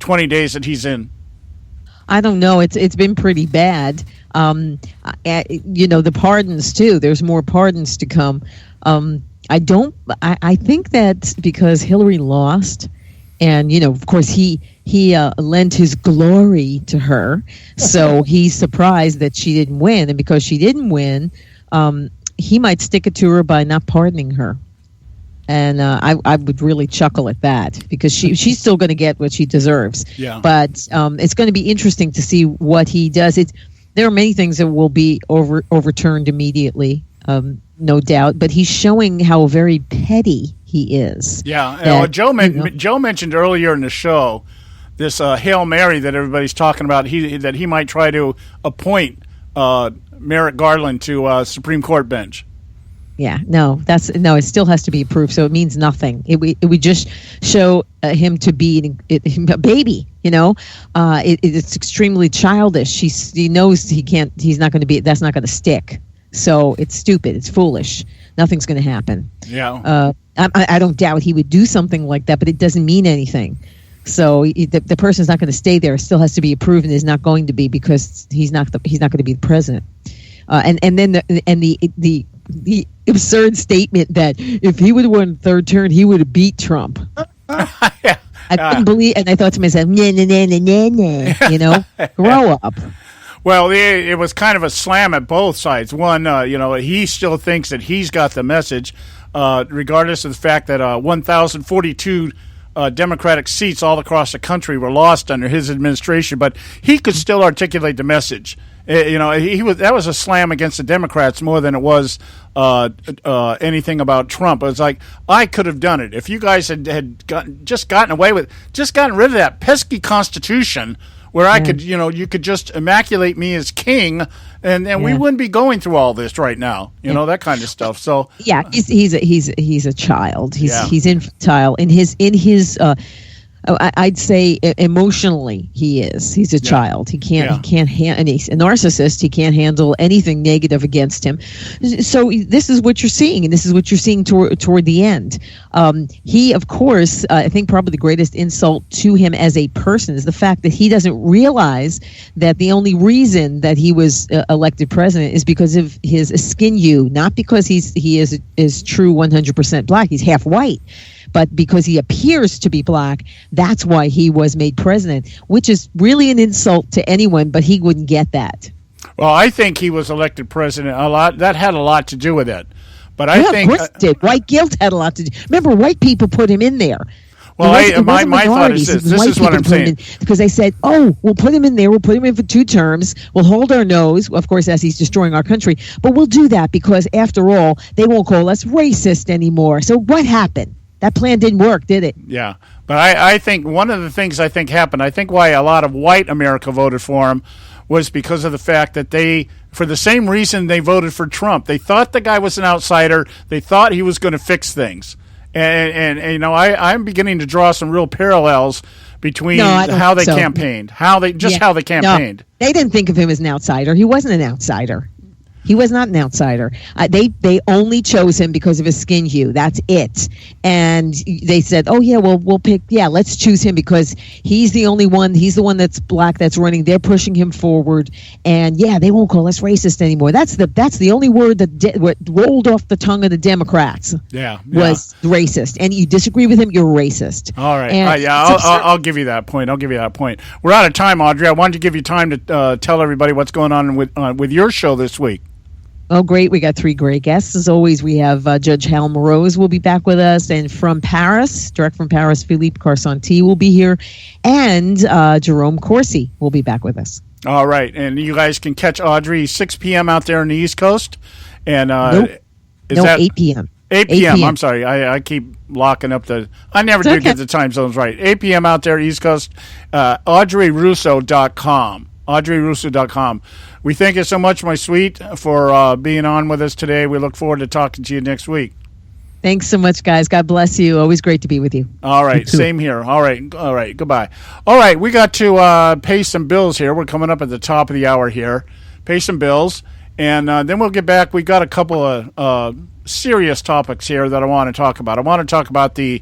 20 days that he's in? I don't know. It's been pretty bad. The pardons too. There's more pardons to come. I think that because Hillary lost, and of course he lent his glory to her, so he's surprised that she didn't win, and because she didn't win, he might stick it to her by not pardoning her. And I would really chuckle at that because she's still going to get what she deserves. Yeah. But it's going to be interesting to see what he does. There are many things that will be overturned immediately, no doubt. But he's showing how very petty he is. Yeah. Joe mentioned earlier in the show this Hail Mary that everybody's talking about. That he might try to appoint Merrick Garland to Supreme Court bench. Yeah, it still has to be approved, so it means nothing. It would just show him to be a baby, it's extremely childish. He knows he's not going to be, that's not going to stick. So it's stupid, it's foolish. Nothing's going to happen. Yeah. I don't doubt he would do something like that, but it doesn't mean anything. So the person's not going to stay there. It still has to be approved, and is not going to be because he's not going to be the president. And then the absurd statement that if he would have won third term, he would have beat Trump. Yeah. I couldn't believe, and I thought to myself, nah, grow up. Well, it was kind of a slam at both sides. One, he still thinks that he's got the message, regardless of the fact that 1,042 Democratic seats all across the country were lost under his administration, but he could still articulate the message. That was a slam against the Democrats more than it was anything about Trump. It was like, I could have done it if you guys had gotten rid of that pesky Constitution where I could, you could just immaculate me as king, and we wouldn't be going through all this right now, that kind of stuff. So he's a child. He's infantile in his. I'd say emotionally he is. He's a child. He can't and he's a narcissist. He can't handle anything negative against him. So this is what you're seeing, and this is what you're seeing toward the end. He, of course, I think probably the greatest insult to him as a person is the fact that he doesn't realize that the only reason that he was elected president is because of his skin hue, not because he is true 100% black. He's half white. But because he appears to be black, that's why he was made president, which is really an insult to anyone, but he wouldn't get that. Well, I think he was elected president that had a lot to do with it. But I think of course it did. White guilt had a lot to do. Remember, white people put him in there. Well, my thought is this. This is what I'm saying. Because they said, we'll put him in there. We'll put him in for 2 terms. We'll hold our nose, of course, as he's destroying our country. But we'll do that because, after all, they won't call us racist anymore. So what happened? That plan didn't work, did it? Yeah. But I think one of the things I think happened, I think why a lot of white America voted for him was because of the fact that for the same reason they voted for Trump. They thought the guy was an outsider. They thought he was going to fix things. And I'm beginning to draw some real parallels between how they campaigned. How they campaigned. No, they didn't think of him as an outsider. He wasn't an outsider. He was not an outsider. They only chose him because of his skin hue. That's it. And they said, we'll pick, let's choose him because he's the only one. He's the one that's black that's running. They're pushing him forward. And they won't call us racist anymore. That's the only word that rolled off the tongue of the Democrats. Was racist. And you disagree with him, you're racist. All right. I'll give you that point. We're out of time, Audrey. I wanted to give you time to tell everybody what's going on with your show this week. Oh, great. We got 3 great guests. As always, we have Judge Hal Morose will be back with us. And from Paris, direct from Paris, Philippe Carsanti will be here. And Jerome Corsi will be back with us. All right. And you guys can catch Audrey 6 p.m. out there on the East Coast. And 8 p.m. 8 p.m. I'm sorry. I keep locking up I never do get the time zones right. 8 p.m. out there, East Coast. AudreyRusso.com. AudreyRusso.com. We thank you so much, my sweet, for being on with us today. We look forward to talking to you next week. Thanks so much, guys. God bless you. Always great to be with you. All right. Same here. All right. Goodbye. All right. We got to pay some bills here. We're coming up at the top of the hour here. Pay some bills. And then we'll get back. We've got a couple of serious topics here that I want to talk about. I want to talk about the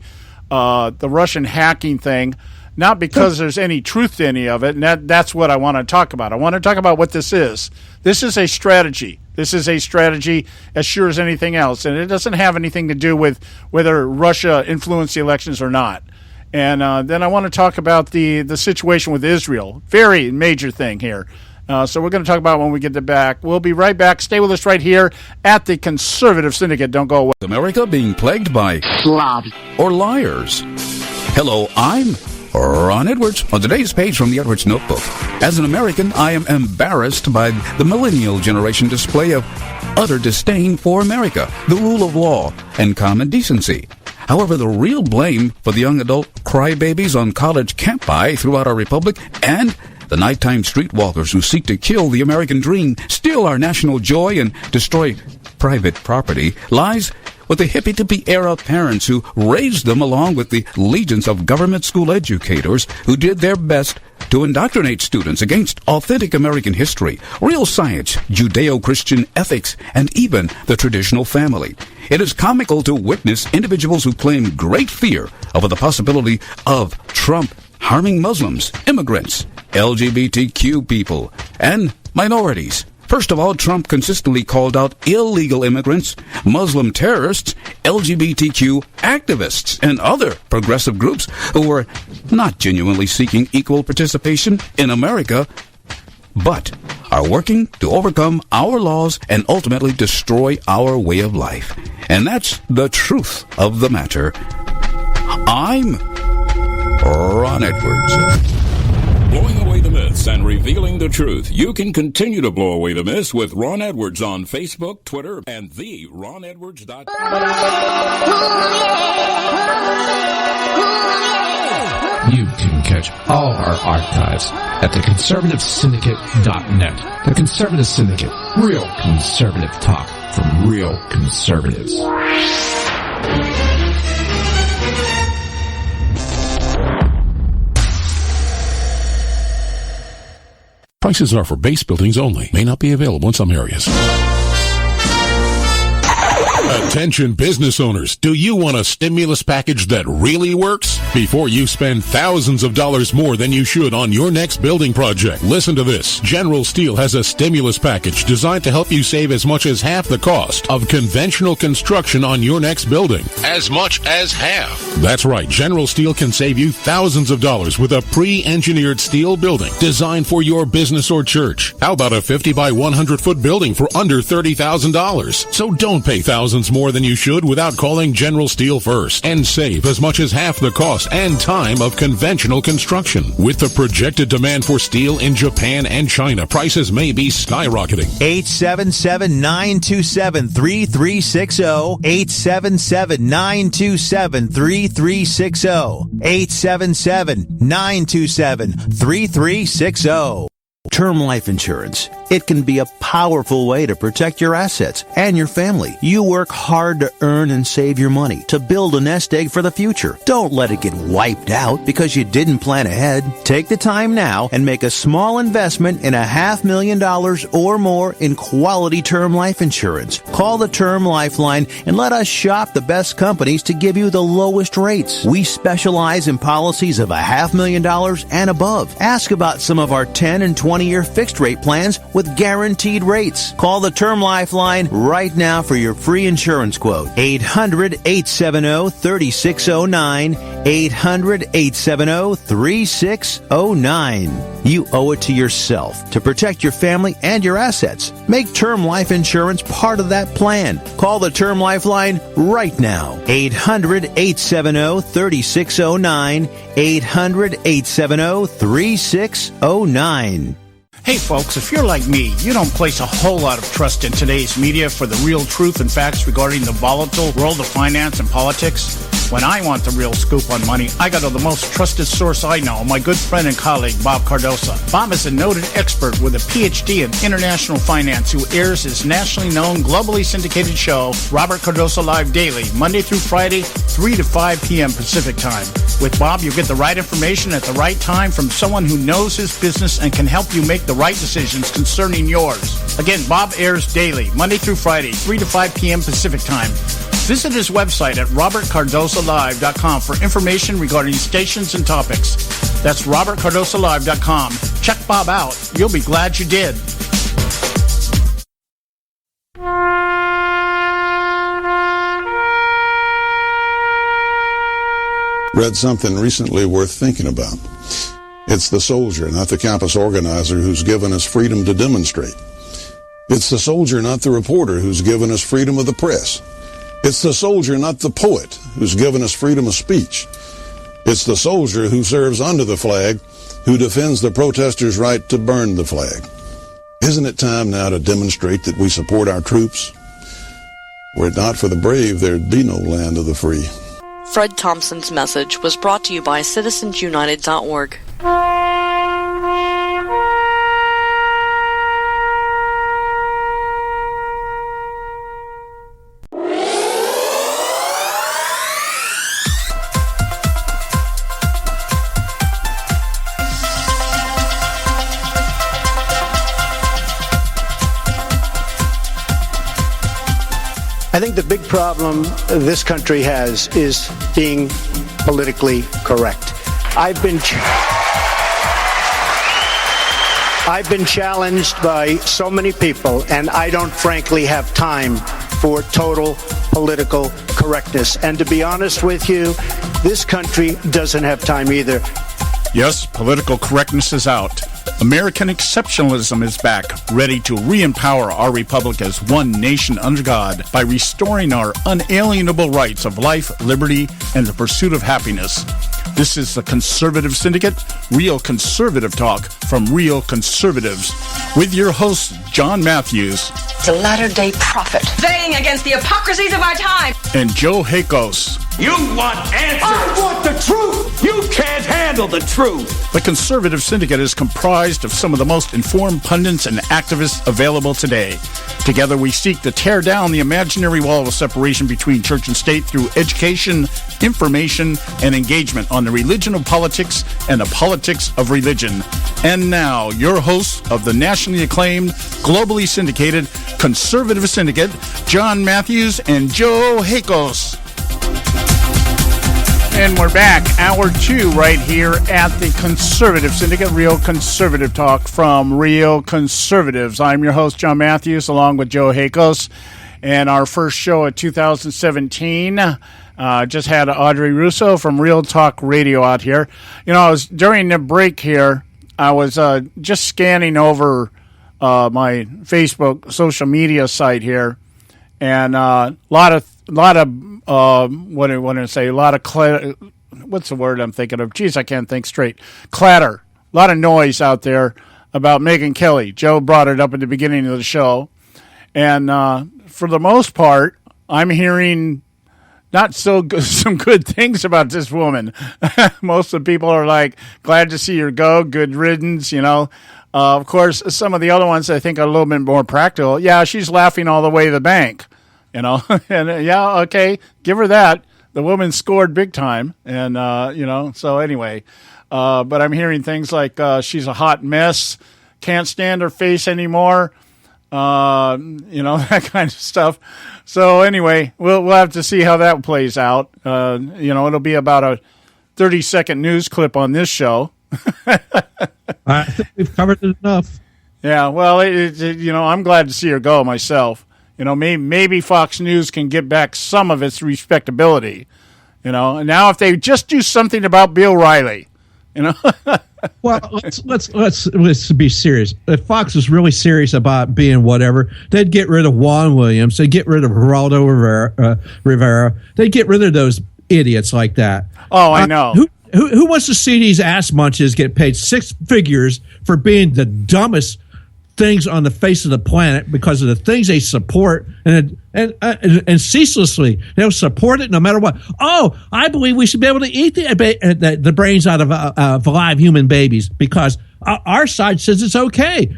Russian hacking thing. Not because there's any truth to any of it, and that's what I want to talk about. I want to talk about what this is. This is a strategy. This is a strategy as sure as anything else, and it doesn't have anything to do with whether Russia influenced the elections or not. And then I want to talk about the situation with Israel. Very major thing here. So we're going to talk about it when we get back. We'll be right back. Stay with us right here at the Conservative Syndicate. Don't go away. America being plagued by slobs or liars. Hello, I'm Ron Edwards. On today's page from the Edwards Notebook, as an American, I am embarrassed by the millennial generation display of utter disdain for America, the rule of law, and common decency. However, the real blame for the young adult crybabies on college campi throughout our republic and the nighttime streetwalkers who seek to kill the American dream, steal our national joy, and destroy private property lies with the hippy-dippy era parents who raised them, along with the legions of government school educators who did their best to indoctrinate students against authentic American history, real science, Judeo-Christian ethics, and even the traditional family. It is comical to witness individuals who claim great fear over the possibility of Trump harming Muslims, immigrants, LGBTQ people, and minorities. First of all, Trump consistently called out illegal immigrants, Muslim terrorists, LGBTQ activists, and other progressive groups who were not genuinely seeking equal participation in America, but are working to overcome our laws and ultimately destroy our way of life. And that's the truth of the matter. I'm Ron Edwards. Blowing away the myths and revealing the truth. You can continue to blow away the myths with Ron Edwards on Facebook, Twitter, and theronedwards.com. You can catch all our archives at theconservativesyndicate.net. The Conservative Syndicate. Real conservative talk from real conservatives. Prices are for base buildings only. May not be available in some areas. Attention business owners, do you want a stimulus package that really works? Before you spend thousands of dollars more than you should on your next building project, listen to this. General Steel has a stimulus package designed to help you save as much as half the cost of conventional construction on your next building. As much as half. That's right. General Steel can save you thousands of dollars with a pre-engineered steel building designed for your business or church. How about a 50 by 100 foot building for under $30,000? So don't pay thousands more than you should without calling General Steel first and save as much as half the cost and time of conventional construction. With the projected demand for steel in Japan and China, prices may be skyrocketing. 877-927-3360. 877-927-3360. 877-927-3360. Term life insurance. It can be a powerful way to protect your assets and your family. You work hard to earn and save your money to build a nest egg for the future. Don't let it get wiped out because you didn't plan ahead. Take the time now and make a small investment in $500,000 or more in quality term life insurance. Call the Term Lifeline and let us shop the best companies to give you the lowest rates. We specialize in policies of $500,000 and above. Ask about some of our 10 and 20-year fixed rate plans with guaranteed rates. Call the Term Lifeline right now for your free insurance quote. 800-870-3609. 800-870-3609. You owe it to yourself to protect your family and your assets. Make term life insurance part of that plan. Call the Term Lifeline right now. 800-870-3609. 800-870-3609. Hey folks, if you're like me, you don't place a whole lot of trust in today's media for the real truth and facts regarding the volatile world of finance and politics. When I want the real scoop on money, I go to the most trusted source I know, my good friend and colleague, Bob Cardoso. Bob is a noted expert with a PhD in international finance who airs his nationally known, globally syndicated show, Robert Cardoso Live Daily, Monday through Friday, 3 to 5 p.m. Pacific Time. With Bob, you get the right information at the right time from someone who knows his business and can help you make the right decisions concerning yours. Again, Bob airs daily, Monday through Friday, 3 to 5 p.m. Pacific Time. Visit his website at robertcardosolive.com for information regarding stations and topics. That's robertcardosolive.com. Check Bob out. You'll be glad you did. Read something recently worth thinking about. It's the soldier, not the campus organizer, who's given us freedom to demonstrate. It's the soldier, not the reporter, who's given us freedom of the press. It's the soldier, not the poet, who's given us freedom of speech. It's the soldier who serves under the flag, who defends the protesters' right to burn the flag. Isn't it time now to demonstrate that we support our troops? Were it not for the brave, there'd be no land of the free. Fred Thompson's message was brought to you by citizensunited.org. I think the big problem this country has is being politically correct. I've been challenged by so many people, and I don't frankly have time for total political correctness. And to be honest with you, this country doesn't have time either. Yes, political correctness is out. American exceptionalism is back, ready to re-empower our republic as one nation under God by restoring our unalienable rights of life, liberty, and the pursuit of happiness. This is the Conservative Syndicate, real conservative talk from real conservatives, with your host, John Matthews. The latter-day prophet. Vying against the hypocrisies of our time. And Joe Hakos. You want answers! I want the truth! You can't handle the truth! The Conservative Syndicate is comprised of some of the most informed pundits and activists available today. Together we seek to tear down the imaginary wall of separation between church and state through education, information, and engagement on the religion of politics and the politics of religion. And now, your hosts of the nationally acclaimed, globally syndicated Conservative Syndicate, John Matthews and Joe Hakos. And we're back, hour 2, right here at the Conservative Syndicate, real conservative talk from real conservatives. I'm your host, John Matthews, along with Joe Hakos. And our first show of 2017, just had Audrey Russo from Real Talk Radio out here. You know, during the break here, I was just scanning over my Facebook social media site here, and a lot of what do I want to say? A lot of what's the word I'm thinking of? Geez, I can't think straight. Clatter. A lot of noise out there about Megyn Kelly. Joe brought it up at the beginning of the show, and for the most part, I'm hearing not so good, some good things about this woman. Most of the people are like, glad to see her go, good riddance, you know. Of course, some of the other ones I think are a little bit more practical. Yeah, she's laughing all the way to the bank, you know. And yeah, okay, give her that. The woman scored big time, and you know. So anyway, but I'm hearing things like she's a hot mess, can't stand her face anymore. You know, that kind of stuff. So anyway, we'll have to see how that plays out. You know, it'll be about a 30-second news clip on this show. I think we've covered it enough. Yeah, well, you know, I'm glad to see her go myself. You know, maybe Fox News can get back some of its respectability. You know, and now if they just do something about Bill Riley, you know. Well, let's be serious. If Fox is really serious about being whatever, they'd get rid of Juan Williams. They'd get rid of Geraldo Rivera. They'd get rid of those idiots like that. Oh, I know. Who wants to see these ass munches get paid six figures for being the dumbest things on the face of the planet because of the things they support and ceaselessly they'll support it no matter what. Oh, I believe we should be able to eat the brains out of live human babies because our side says it's okay.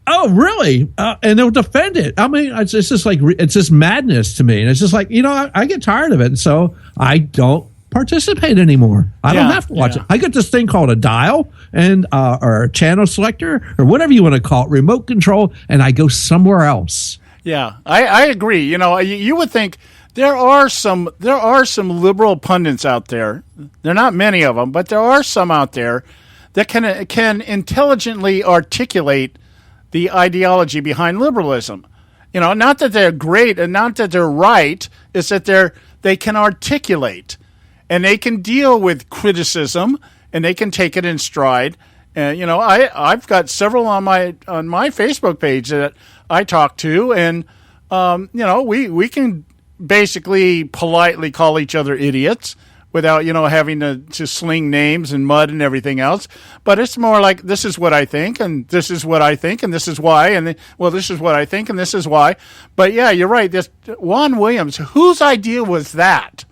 Oh, really? And they'll defend it. I mean, it's just like it's just madness to me, and it's just like, you know, I get tired of it, and so I don't participate anymore. I don't have to watch it. I get this thing called a dial and or a channel selector or whatever you want to call it, remote control, and I go somewhere else. Yeah, I agree. You know, you would think there are some liberal pundits out there. There are not many of them, but there are some out there that can intelligently articulate the ideology behind liberalism. You know, not that they're great and not that they're right, it's that they can articulate. And they can deal with criticism, and they can take it in stride. And you know, I've got several on my Facebook page that I talk to, and you know, we can basically politely call each other idiots without, you know, having to sling names and mud and everything else. But it's more like, this is what I think, and this is what I think, and this is why, and well, this is what I think, and this is why. But yeah, you're right. This Juan Williams, whose idea was that?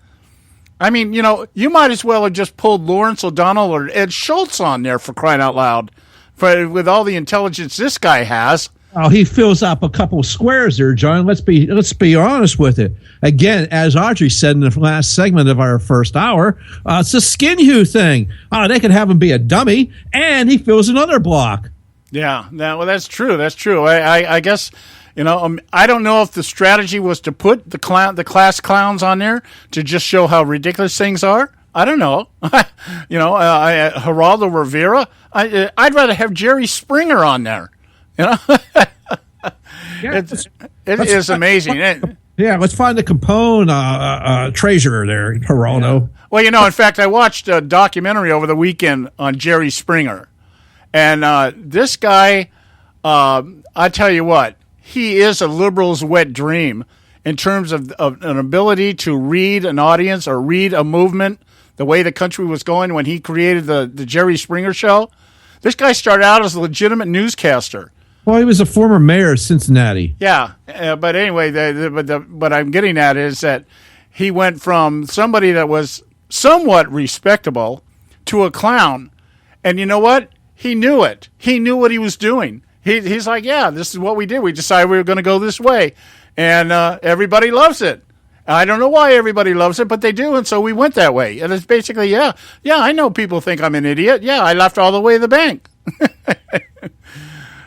I mean, you know, you might as well have just pulled Lawrence O'Donnell or Ed Schultz on there, for crying out loud, with all the intelligence this guy has. Oh, he fills up a couple of squares there, John. Let's be honest with it. Again, as Audrey said in the last segment of our first hour, it's a skin hue thing. Oh, they could have him be a dummy, and he fills another block. Yeah, well, that's true. That's true. I guess. You know, I don't know if the strategy was to put the class clowns on there to just show how ridiculous things are. I don't know. You know, Geraldo Rivera. I'd rather have Jerry Springer on there. You know, it is amazing. Yeah, let's find the Capone treasurer there, Geraldo. Yeah. Well, in fact, I watched a documentary over the weekend on Jerry Springer. And this guy, I tell you what, he is a liberal's wet dream in terms of an ability to read an audience or read a movement the way the country was going when he created the Jerry Springer show. This guy started out as a legitimate newscaster. Well, he was a former mayor of Cincinnati. Yeah, but anyway, what I'm getting at is that he went from somebody that was somewhat respectable to a clown. And you know what? He knew it. He knew what he was doing. He's like, yeah, this is what we did. We decided we were going to go this way. And everybody loves it. I don't know why everybody loves it, but they do, and so we went that way. And it's basically, yeah, I know people think I'm an idiot. Yeah, I left all the way to the bank.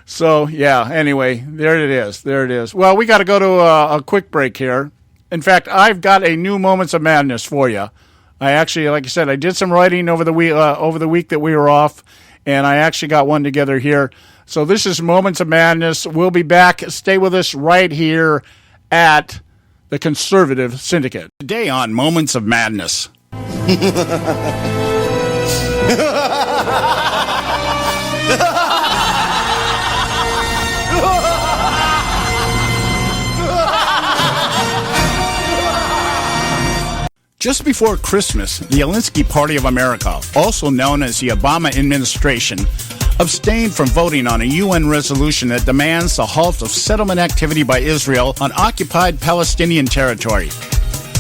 So, yeah, anyway, there it is. Well, we got to go to a quick break here. In fact, I've got a new Moments of Madness for you. I actually, like I said, I did some writing over the week that we were off, and I actually got one together here. So this is Moments of Madness. We'll be back. Stay with us right here at the Conservative Syndicate. Today on Moments of Madness. Just before Christmas, the Alinsky Party of America, also known as the Obama administration, abstained from voting on a UN resolution that demands the halt of settlement activity by Israel on occupied Palestinian territory.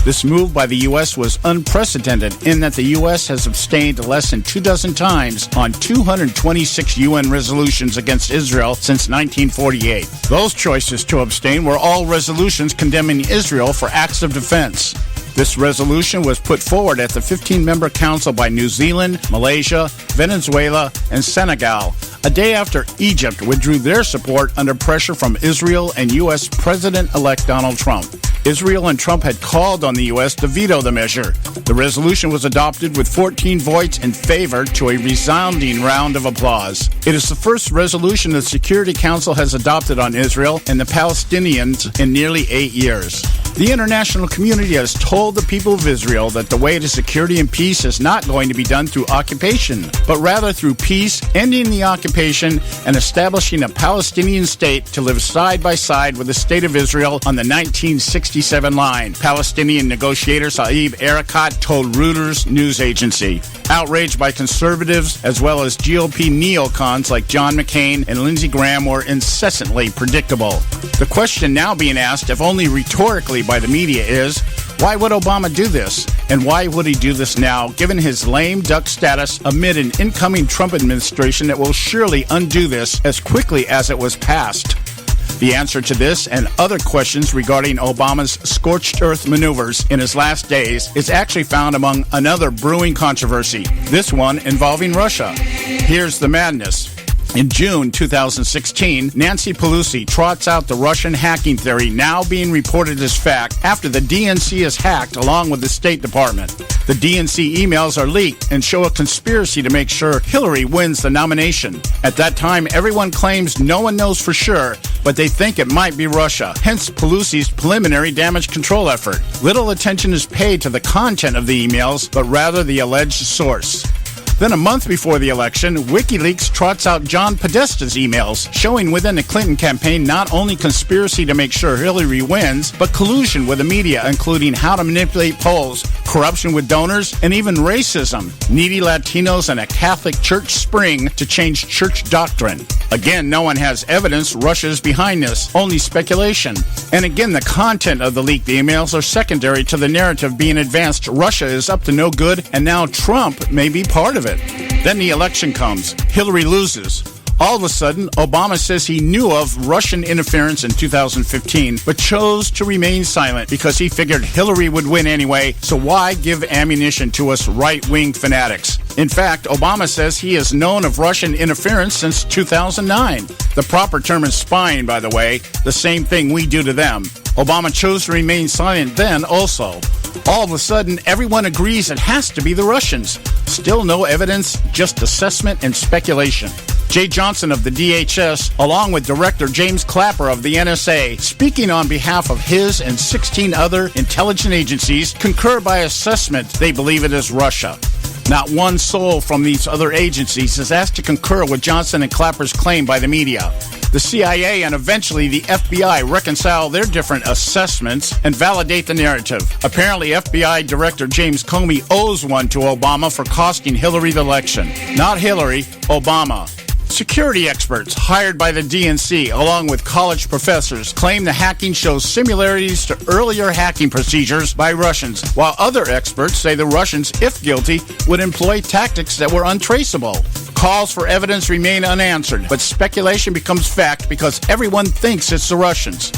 This move by the U.S. was unprecedented in that the U.S. has abstained less than 24 times on 226 UN resolutions against Israel since 1948. Those choices to abstain were all resolutions condemning Israel for acts of defense. This resolution was put forward at the 15-member council by New Zealand, Malaysia, Venezuela, and Senegal, a day after Egypt withdrew their support under pressure from Israel and U.S. President-elect Donald Trump. Israel and Trump had called on the U.S. to veto the measure. The resolution was adopted with 14 votes in favor to a resounding round of applause. It is the first resolution the Security Council has adopted on Israel and the Palestinians in nearly 8 years. The international community has told the people of Israel that the way to security and peace is not going to be done through occupation, but rather through peace, ending the occupation, and establishing a Palestinian state to live side by side with the State of Israel on the 1967 line, Palestinian negotiator Saeb Erekat told Reuters news agency. Outraged by conservatives as well as GOP neocons like John McCain and Lindsey Graham were incessantly predictable. The question now being asked, if only rhetorically by the media, is why would Obama do this? And why would he do this now, given his lame duck status amid an incoming Trump administration that will surely undo this as quickly as it was passed? The answer to this and other questions regarding Obama's scorched earth maneuvers in his last days is actually found among another brewing controversy, this one involving Russia. Here's the madness. In June 2016, Nancy Pelosi trots out the Russian hacking theory now being reported as fact after the DNC is hacked along with the State Department. The DNC emails are leaked and show a conspiracy to make sure Hillary wins the nomination. At that time, everyone claims no one knows for sure, but they think it might be Russia, hence Pelosi's preliminary damage control effort. Little attention is paid to the content of the emails, but rather the alleged source. Then a month before the election, WikiLeaks trots out John Podesta's emails, showing within the Clinton campaign not only conspiracy to make sure Hillary wins, but collusion with the media, including how to manipulate polls, corruption with donors, and even racism, needy Latinos, and a Catholic church spring to change church doctrine. Again, no one has evidence Russia is behind this, only speculation. And again, the content of the leaked emails are secondary to the narrative being advanced Russia is up to no good, and now Trump may be part of it. Then the election comes. Hillary loses. All of a sudden, Obama says he knew of Russian interference in 2015, but chose to remain silent because he figured Hillary would win anyway, so why give ammunition to us right-wing fanatics? In fact, Obama says he has known of Russian interference since 2009. The proper term is spying, by the way, the same thing we do to them. Obama chose to remain silent then also. All of a sudden, everyone agrees it has to be the Russians. Still no evidence, just assessment and speculation. Jay Johnson of the DHS, along with Director James Clapper of the NSA, speaking on behalf of his and 16 other intelligence agencies, concur by assessment they believe it is Russia. Not one soul from these other agencies is asked to concur with Johnson and Clapper's claim by the media. The CIA and eventually the FBI reconcile their different assessments and validate the narrative. Apparently, FBI Director James Comey owes one to Obama for costing Hillary the election. Not Hillary, Obama. Security experts hired by the DNC, along with college professors, claim the hacking shows similarities to earlier hacking procedures by Russians, while other experts say the Russians, if guilty, would employ tactics that were untraceable. Calls for evidence remain unanswered, but speculation becomes fact because everyone thinks it's the Russians.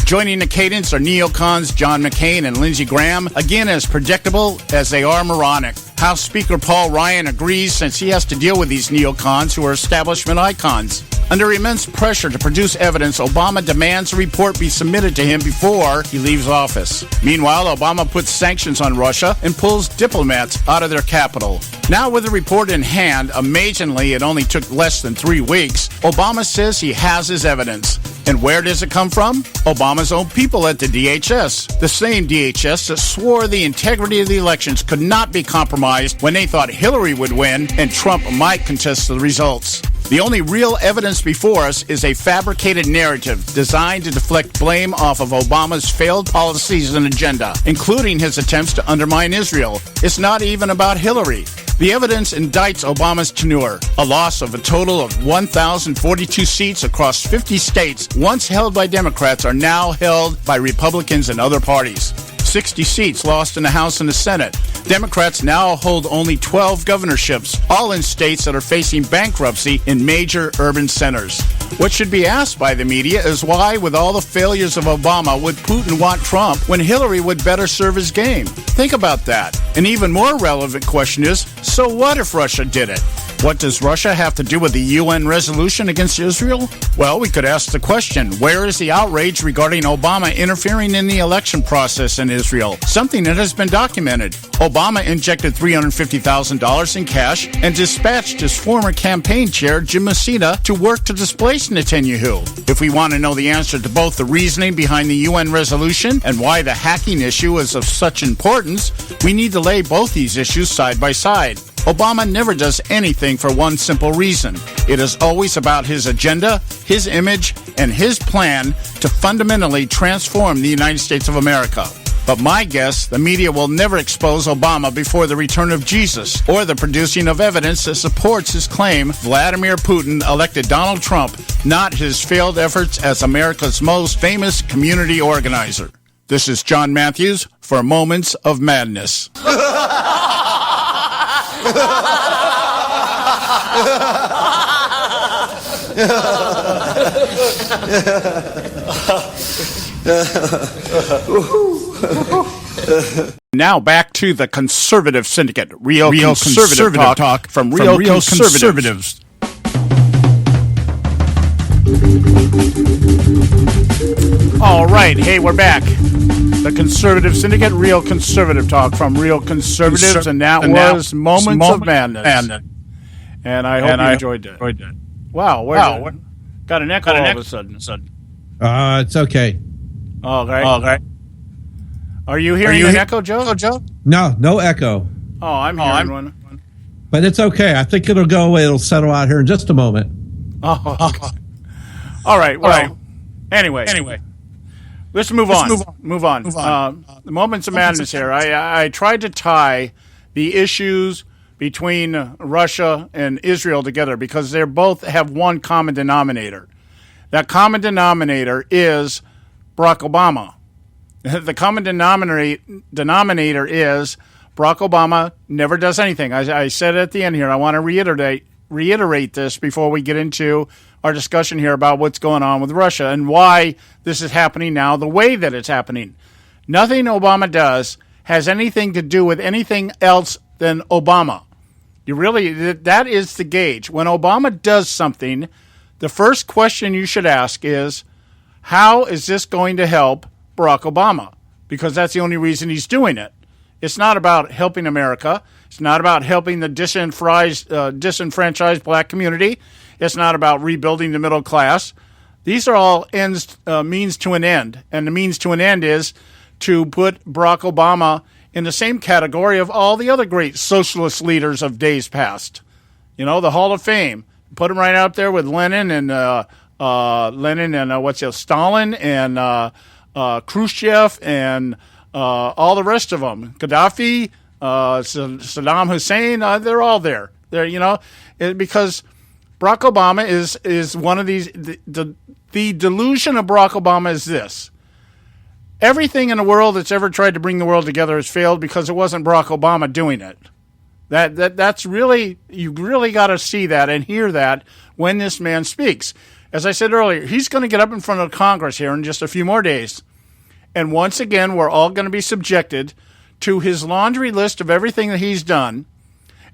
Joining the cadence are neocons John McCain and Lindsey Graham, again as predictable as they are moronic. House Speaker Paul Ryan agrees since he has to deal with these neocons who are establishment icons. Under immense pressure to produce evidence, Obama demands a report be submitted to him before he leaves office. Meanwhile, Obama puts sanctions on Russia and pulls diplomats out of their capital. Now with the report in hand, amazingly it only took less than 3 weeks, Obama says he has his evidence. And where does it come from? Obama's own people at the DHS. The same DHS that swore the integrity of the elections could not be compromised when they thought Hillary would win and Trump might contest the results. The only real evidence before us is a fabricated narrative designed to deflect blame off of Obama's failed policies and agenda, including his attempts to undermine Israel. It's not even about Hillary. The evidence indicts Obama's tenure, a loss of a total of 1,042 seats across 50 states once held by Democrats are now held by Republicans and other parties. 60 seats lost in the House and the Senate. Democrats now hold only 12 governorships, all in states that are facing bankruptcy in major urban centers. What should be asked by the media is why, with all the failures of Obama, would Putin want Trump when Hillary would better serve his game? Think about that. An even more relevant question is, so what if Russia did it? What does Russia have to do with the UN resolution against Israel? Well, we could ask the question, where is the outrage regarding Obama interfering in the election process in Israel? Something that has been documented. Obama injected $350,000 in cash and dispatched his former campaign chair, Jim Messina, to work to displace Netanyahu. If we want to know the answer to both the reasoning behind the UN resolution and why the hacking issue is of such importance, we need to lay both these issues side by side. Obama never does anything for one simple reason. It is always about his agenda, his image, and his plan to fundamentally transform the United States of America. But my guess, the media will never expose Obama before the return of Jesus or the producing of evidence that supports his claim Vladimir Putin elected Donald Trump, not his failed efforts as America's most famous community organizer. This is John Matthews for Moments of Madness. Now back to the Conservative Syndicate, real conservative talk from real conservatives. All right, hey, we're back. The Conservative Syndicate, real conservative talk from real conservatives, and that was Moments of Madness. And I hope you enjoyed that. Wow, got an echo all of a sudden. It's okay. All right. Are you hearing an echo, Joe? No echo. Oh, I'm hearing one. But it's okay. I think it'll go away. It'll settle out here in just a moment. Oh. All right. Well, anyway. Let's move on. The Moments of Madness here. I tried to tie the issues between Russia and Israel together because they both have one common denominator. That common denominator is Barack Obama. The common denominator is Barack Obama never does anything. I said at the end here, I want to reiterate this before we get into our discussion here about what's going on with Russia and why this is happening now the way that it's happening. Nothing Obama does has anything to do with anything else than Obama. That is the gauge. When Obama does something, the first question you should ask is, how is this going to help Barack Obama? Because that's the only reason he's doing it. It's not about helping America. It's not about helping the disenfranchised black community. It's not about rebuilding the middle class. These are all means to an end. And the means to an end is to put Barack Obama in the same category of all the other great socialist leaders of days past. You know, the Hall of Fame. Put him right out there with Lenin and Stalin and Khrushchev and all the rest of them. Gaddafi, Saddam Hussein, they're all there. Because Barack Obama is one of these. The delusion of Barack Obama is this: everything in the world that's ever tried to bring the world together has failed because it wasn't Barack Obama doing it. That's really, you really got to see that and hear that when this man speaks. As I said earlier, he's going to get up in front of Congress here in just a few more days. And once again, we're all going to be subjected to his laundry list of everything that he's done.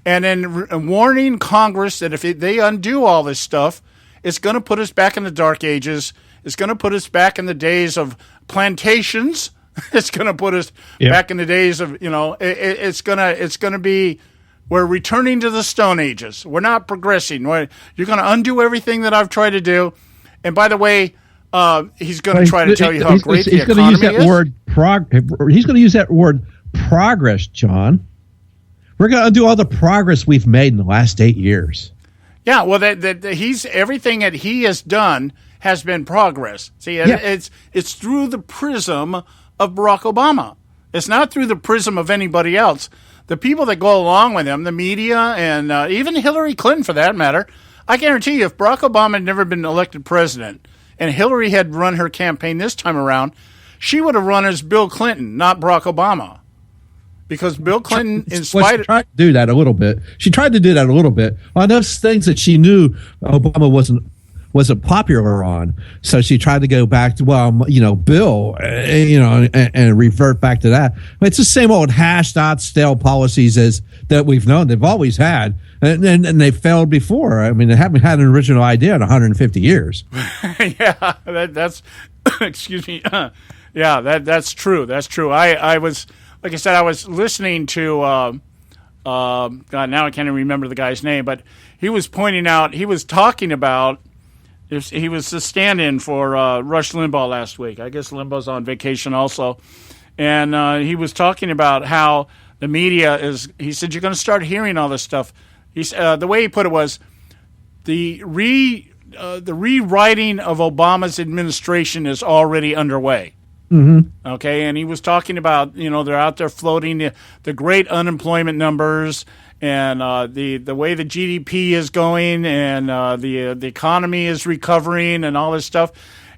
And then warning Congress that if they undo all this stuff, it's going to put us back in the dark ages. It's going to put us back in the days of plantations. It's going to put us back in the days of, it's going to be, we're returning to the Stone Ages. We're not progressing. You're going to undo everything that I've tried to do. And by the way, he's going to try to tell you how great the economy is. He's going to use that word progress, John. We're going to undo all the progress we've made in the last 8 years. Yeah, well, everything that he has done has been progress. See, it's through the prism of Barack Obama. It's not through the prism of anybody else. The people that go along with him, the media, and even Hillary Clinton, for that matter, I guarantee you, if Barack Obama had never been elected president and Hillary had run her campaign this time around, she would have run as Bill Clinton, not Barack Obama. Because Bill Clinton, in spite of... She tried to do that a little bit. She tried to do that a little bit on those things that she knew Obama wasn't popular on. So she tried to go back to, Bill, and revert back to that. It's the same old hashed out stale policies as that we've known. They've always had, and they failed before. I mean, they haven't had an original idea in 150 years. Yeah, that's excuse me. That's true. That's true. I was, like I said, I was listening to God, now I can't even remember the guy's name, but he was talking about. He was the stand-in for Rush Limbaugh last week. I guess Limbaugh's on vacation also. And he was talking about how the media is, he said, you're going to start hearing all this stuff. The way he put it was, the rewriting of Obama's administration is already underway. Mm-hmm. Okay, and he was talking about, they're out there floating the great unemployment numbers and the way the GDP is going and the economy is recovering and all this stuff.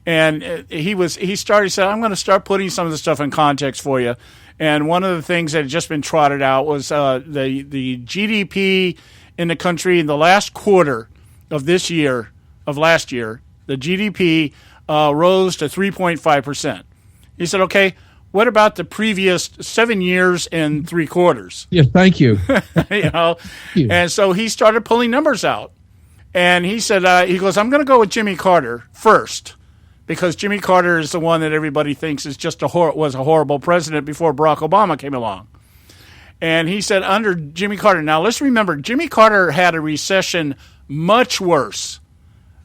And he said, I'm going to start putting some of the stuff in context for you. And one of the things that had just been trotted out was the GDP in the country in the last quarter of last year, the GDP rose to 3.5%. He said, okay, what about the previous 7 years and 3 quarters? Yeah, thank you. And so he started pulling numbers out. And he said, he goes, I'm going to go with Jimmy Carter first, because Jimmy Carter is the one that everybody thinks is was a horrible president before Barack Obama came along. And he said, under Jimmy Carter, now let's remember, Jimmy Carter had a recession much worse.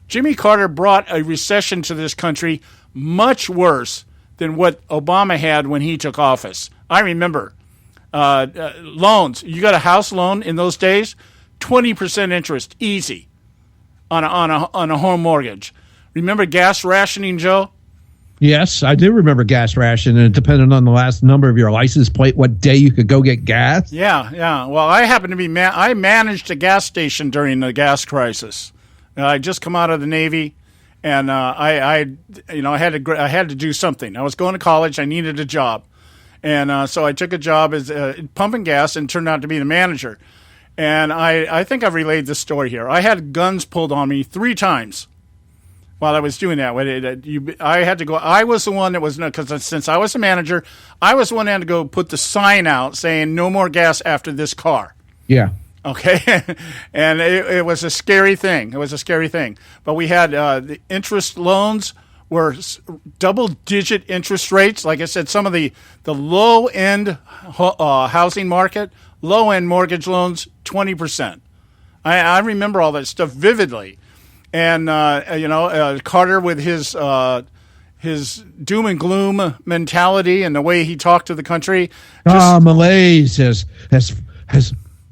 Jimmy Carter brought a recession to this country much worse than what Obama had when he took office. I remember loans. You got a house loan in those days, 20% interest, easy, on a home mortgage. Remember gas rationing, Joe? Yes, I do remember gas rationing, and depending on the last number of your license plate, what day you could go get gas. Yeah. Well, I happen to be I managed a gas station during the gas crisis. I just come out of the Navy. And I had to do something. I was going to college. I needed a job, and so I took a job as pumping gas, and turned out to be the manager. And I think I've relayed this story here. I had guns pulled on me 3 times while I was doing that. I had to go. I was the one that was because since I was the manager, I was the one that had to go put the sign out saying no more gas after this car. Yeah. Okay, and it was a scary thing. But we had the interest loans were double-digit interest rates. Like I said, some of the low-end housing market, low-end mortgage loans, 20%. I remember all that stuff vividly. And Carter with his doom and gloom mentality and the way he talked to the country. Malaise has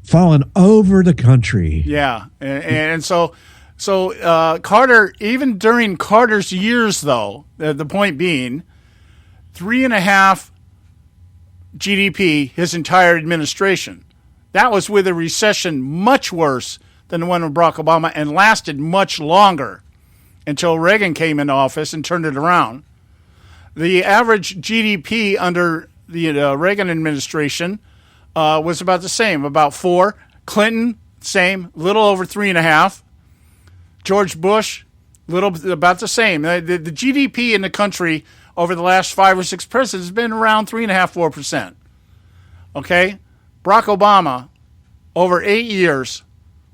fallen over the country. Yeah, and so Carter, even during Carter's years, though, the point being, 3.5 GDP his entire administration. That was with a recession much worse than the one with Barack Obama and lasted much longer until Reagan came into office and turned it around. The average GDP under the Reagan administration was about the same, about 4. Clinton, same, little over 3.5. George Bush, about the same. The GDP in the country over the last 5 or 6 presidents has been around 3.5%, 4%. Okay? Barack Obama, over 8 years,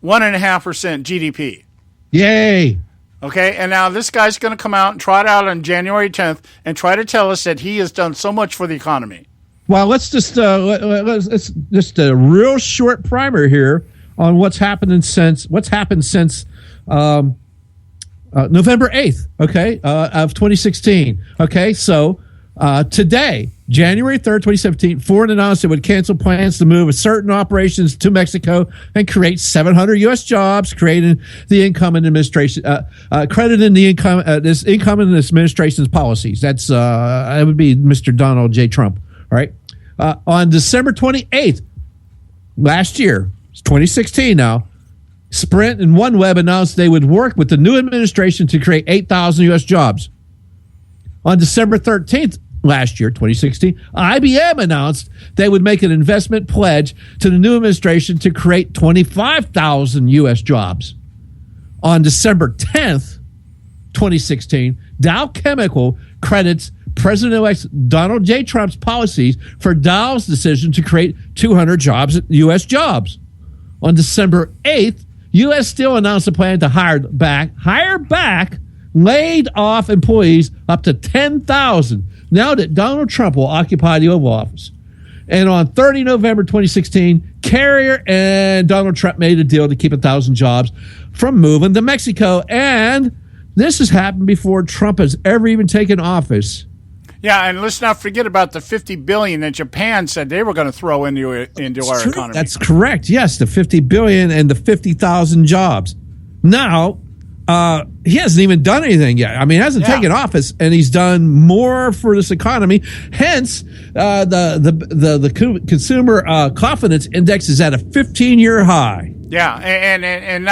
1.5% GDP. Yay! Okay, and now this guy's going to come out and trot out on January 10th and try to tell us that he has done so much for the economy. Well, let's just let's just a real short primer here on what's happened since November 8th, okay, of 2016. Okay, so today, January 3rd, 2017, Ford announced it would cancel plans to move certain operations to Mexico and create 700 U.S. jobs, creating the incoming administration, crediting the incoming administration's policies. That would be Mr. Donald J. Trump, all right? On December 28th, last year, 2016 now, Sprint and OneWeb announced they would work with the new administration to create 8,000 U.S. jobs. On December 13th last year, 2016, IBM announced they would make an investment pledge to the new administration to create 25,000 U.S. jobs. On December 10th, 2016, Dow Chemical credits President-elect Donald J. Trump's policies for Dow's decision to create 200 U.S. jobs. On December 8th, U.S. Steel announced a plan to hire back laid off employees up to 10,000 now that Donald Trump will occupy the Oval Office. And on 30 November 2016, Carrier and Donald Trump made a deal to keep 1,000 jobs from moving to Mexico. And this has happened before Trump has ever even taken office. Yeah, and let's not forget about the $50 billion that Japan said they were going to throw into our economy. That's correct. Yes, the $50 billion and the 50,000 jobs. Now, he hasn't even done anything yet. I mean, he hasn't taken office, and he's done more for this economy. Hence, the consumer confidence index is at a 15-year high. Yeah, and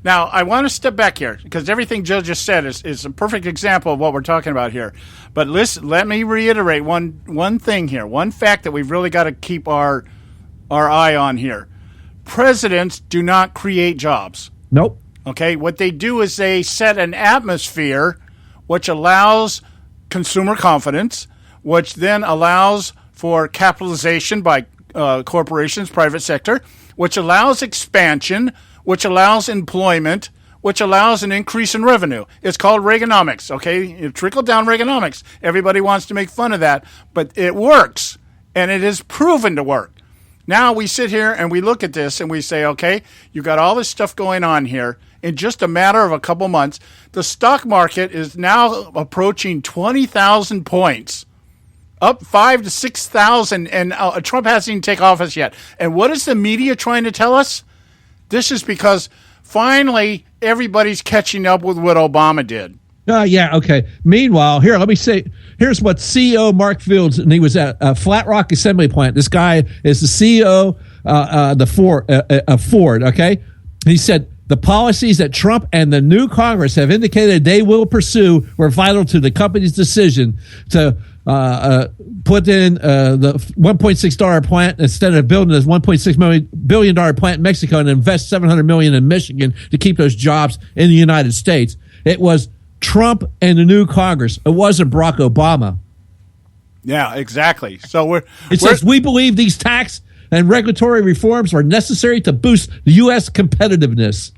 now I want to step back here because everything Joe just said is a perfect example of what we're talking about here. But listen, let me reiterate one thing here, one fact that we've really got to keep our eye on here. Presidents do not create jobs. Nope. Okay, what they do is they set an atmosphere which allows consumer confidence, which then allows for capitalization by corporations, private sector, which allows expansion, which allows employment, which allows an increase in revenue. It's called Reaganomics, okay? Trickle-down Reaganomics. Everybody wants to make fun of that, but it works, and it is proven to work. Now we sit here and we look at this and we say, okay, you got all this stuff going on here. In just a matter of a couple months, the stock market is now approaching 20,000 points, up 5,000 to 6,000, and Trump hasn't even taken office yet. And what is the media trying to tell us? This is because finally everybody's catching up with what Obama did. Yeah, okay. Meanwhile, here, let me say, here's what CEO Mark Fields, and he was at Flat Rock Assembly Plant. This guy is the CEO of Ford, okay? He said, the policies that Trump and the new Congress have indicated they will pursue were vital to the company's decision to put in the $1.6 plant instead of building this $1.6 billion plant in Mexico and invest $700 million in Michigan to keep those jobs in the United States. It was Trump and the new Congress. It wasn't Barack Obama. Yeah, exactly. So it says we believe these tax and regulatory reforms are necessary to boost the U.S. competitiveness.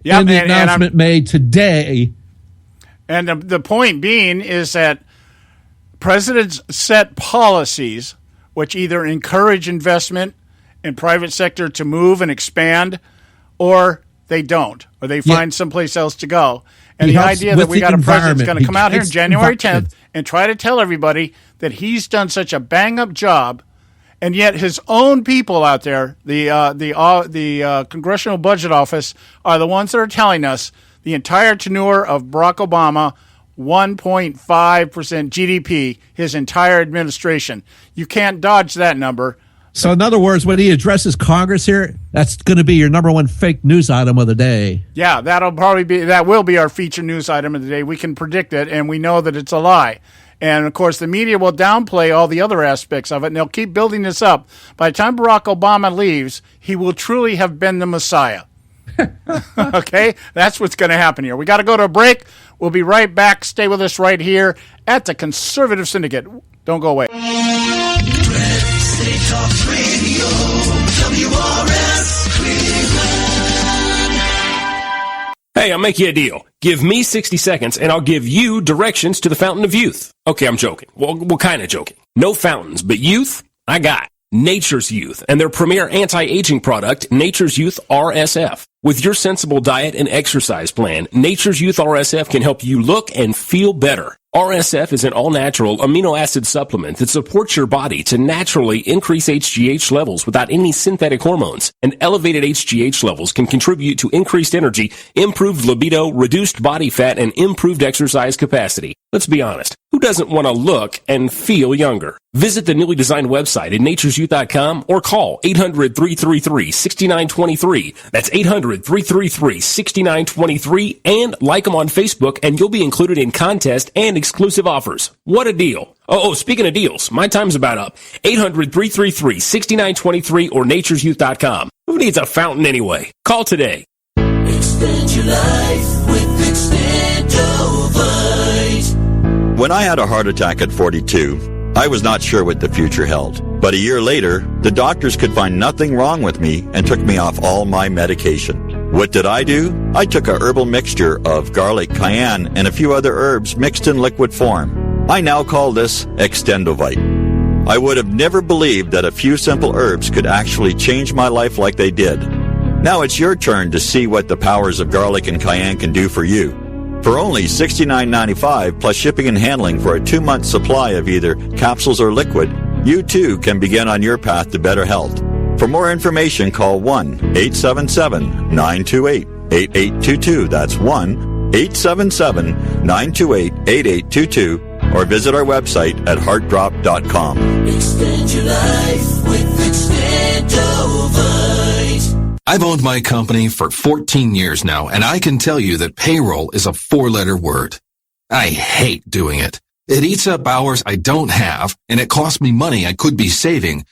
Yeah, in the announcement made today. And the point being is that presidents set policies which either encourage investment in private sector to move and expand, or they don't, or they find someplace else to go. And He the helps idea that with we the got a president that's going to environment. come He out here takes January environment. 10th and try to tell everybody that he's done such a bang-up job, and yet his own people out there, the Congressional Budget Office, are the ones that are telling us the entire tenure of Barack Obama, 1.5% GDP, his entire administration. You can't dodge that number. So in other words, when he addresses Congress here, that's going to be your number one fake news item of the day. Yeah, that will be our feature news item of the day. We can predict it, and we know that it's a lie. And, of course, the media will downplay all the other aspects of it, and they'll keep building this up. By the time Barack Obama leaves, he will truly have been the Messiah. Okay? That's what's going to happen here. We got to go to a break. We'll be right back. Stay with us right here at the Conservative Syndicate. Don't go away. State Talk Radio, WRS Cleveland. Hey, I'll make you a deal. Give me 60 seconds and I'll give you directions to the Fountain of Youth. Okay, I'm joking. Well, kind of joking. No fountains, but youth, I got. Nature's Youth and their premier anti-aging product, Nature's Youth RSF. With your sensible diet and exercise plan, Nature's Youth RSF can help you look and feel better. RSF is an all-natural amino acid supplement that supports your body to naturally increase HGH levels without any synthetic hormones. And elevated HGH levels can contribute to increased energy, improved libido, reduced body fat, and improved exercise capacity. Let's be honest. Who doesn't want to look and feel younger? Visit the newly designed website at naturesyouth.com or call 800-333-6923. That's 800-333-6923 and like them on Facebook and you'll be included in contests and exclusive offers. What a deal. Oh, speaking of deals, my time's about up. 800-333-6923 or naturesyouth.com. Who needs a fountain anyway? Call today. Extend your life with Extendovite. When I had a heart attack at 42, I was not sure what the future held. But a year later, the doctors could find nothing wrong with me and took me off all my medication. What did I do? I took a herbal mixture of garlic, cayenne, and a few other herbs mixed in liquid form. I now call this Extendovite. I would have never believed that a few simple herbs could actually change my life like they did. Now it's your turn to see what the powers of garlic and cayenne can do for you. For only $69.95 plus shipping and handling for a 2-month supply of either capsules or liquid, you too can begin on your path to better health. For more information, call 1-877-928-8822. That's 1-877-928-8822. Or visit our website at heartdrop.com. Extend your life with Extendovite. I've owned my company for 14 years now, and I can tell you that payroll is a 4-letter word. I hate doing it. It eats up hours I don't have, and it costs me money I could be saving.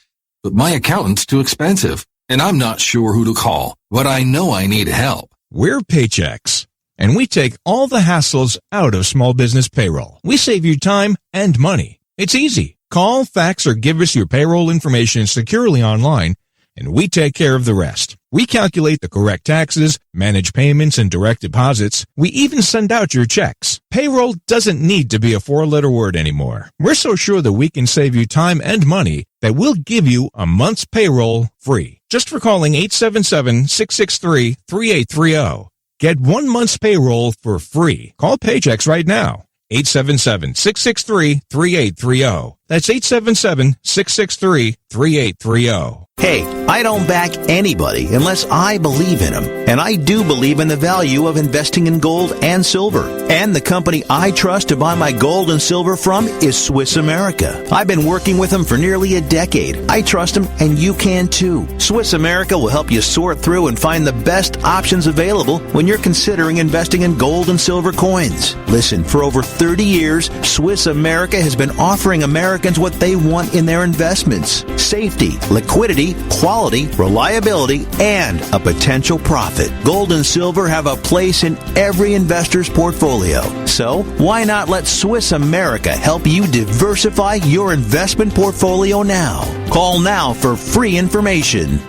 But my accountant's too expensive, and I'm not sure who to call, but I know I need help. We're Paychex, and we take all the hassles out of small business payroll. We save you time and money. It's easy. Call, fax, or give us your payroll information securely online, and we take care of the rest. We calculate the correct taxes, manage payments and direct deposits. We even send out your checks. Payroll doesn't need to be a 4-letter word anymore. We're so sure that we can save you time and money that we'll give you a month's payroll free. Just for calling 877-663-3830. Get 1 month's payroll for free. Call Paychex right now. 877-663-3830. That's 877-663-3830. Hey, I don't back anybody unless I believe in them. And I do believe in the value of investing in gold and silver. And the company I trust to buy my gold and silver from is Swiss America. I've been working with them for nearly a decade. I trust them, and you can too. Swiss America will help you sort through and find the best options available when you're considering investing in gold and silver coins. Listen, for over 30 years, Swiss America has been offering Americans what they want in their investments: safety, liquidity, quality, reliability, and a potential profit. Gold and silver have a place in every investor's portfolio. So, why not let Swiss America help you diversify your investment portfolio now? Call now for free information.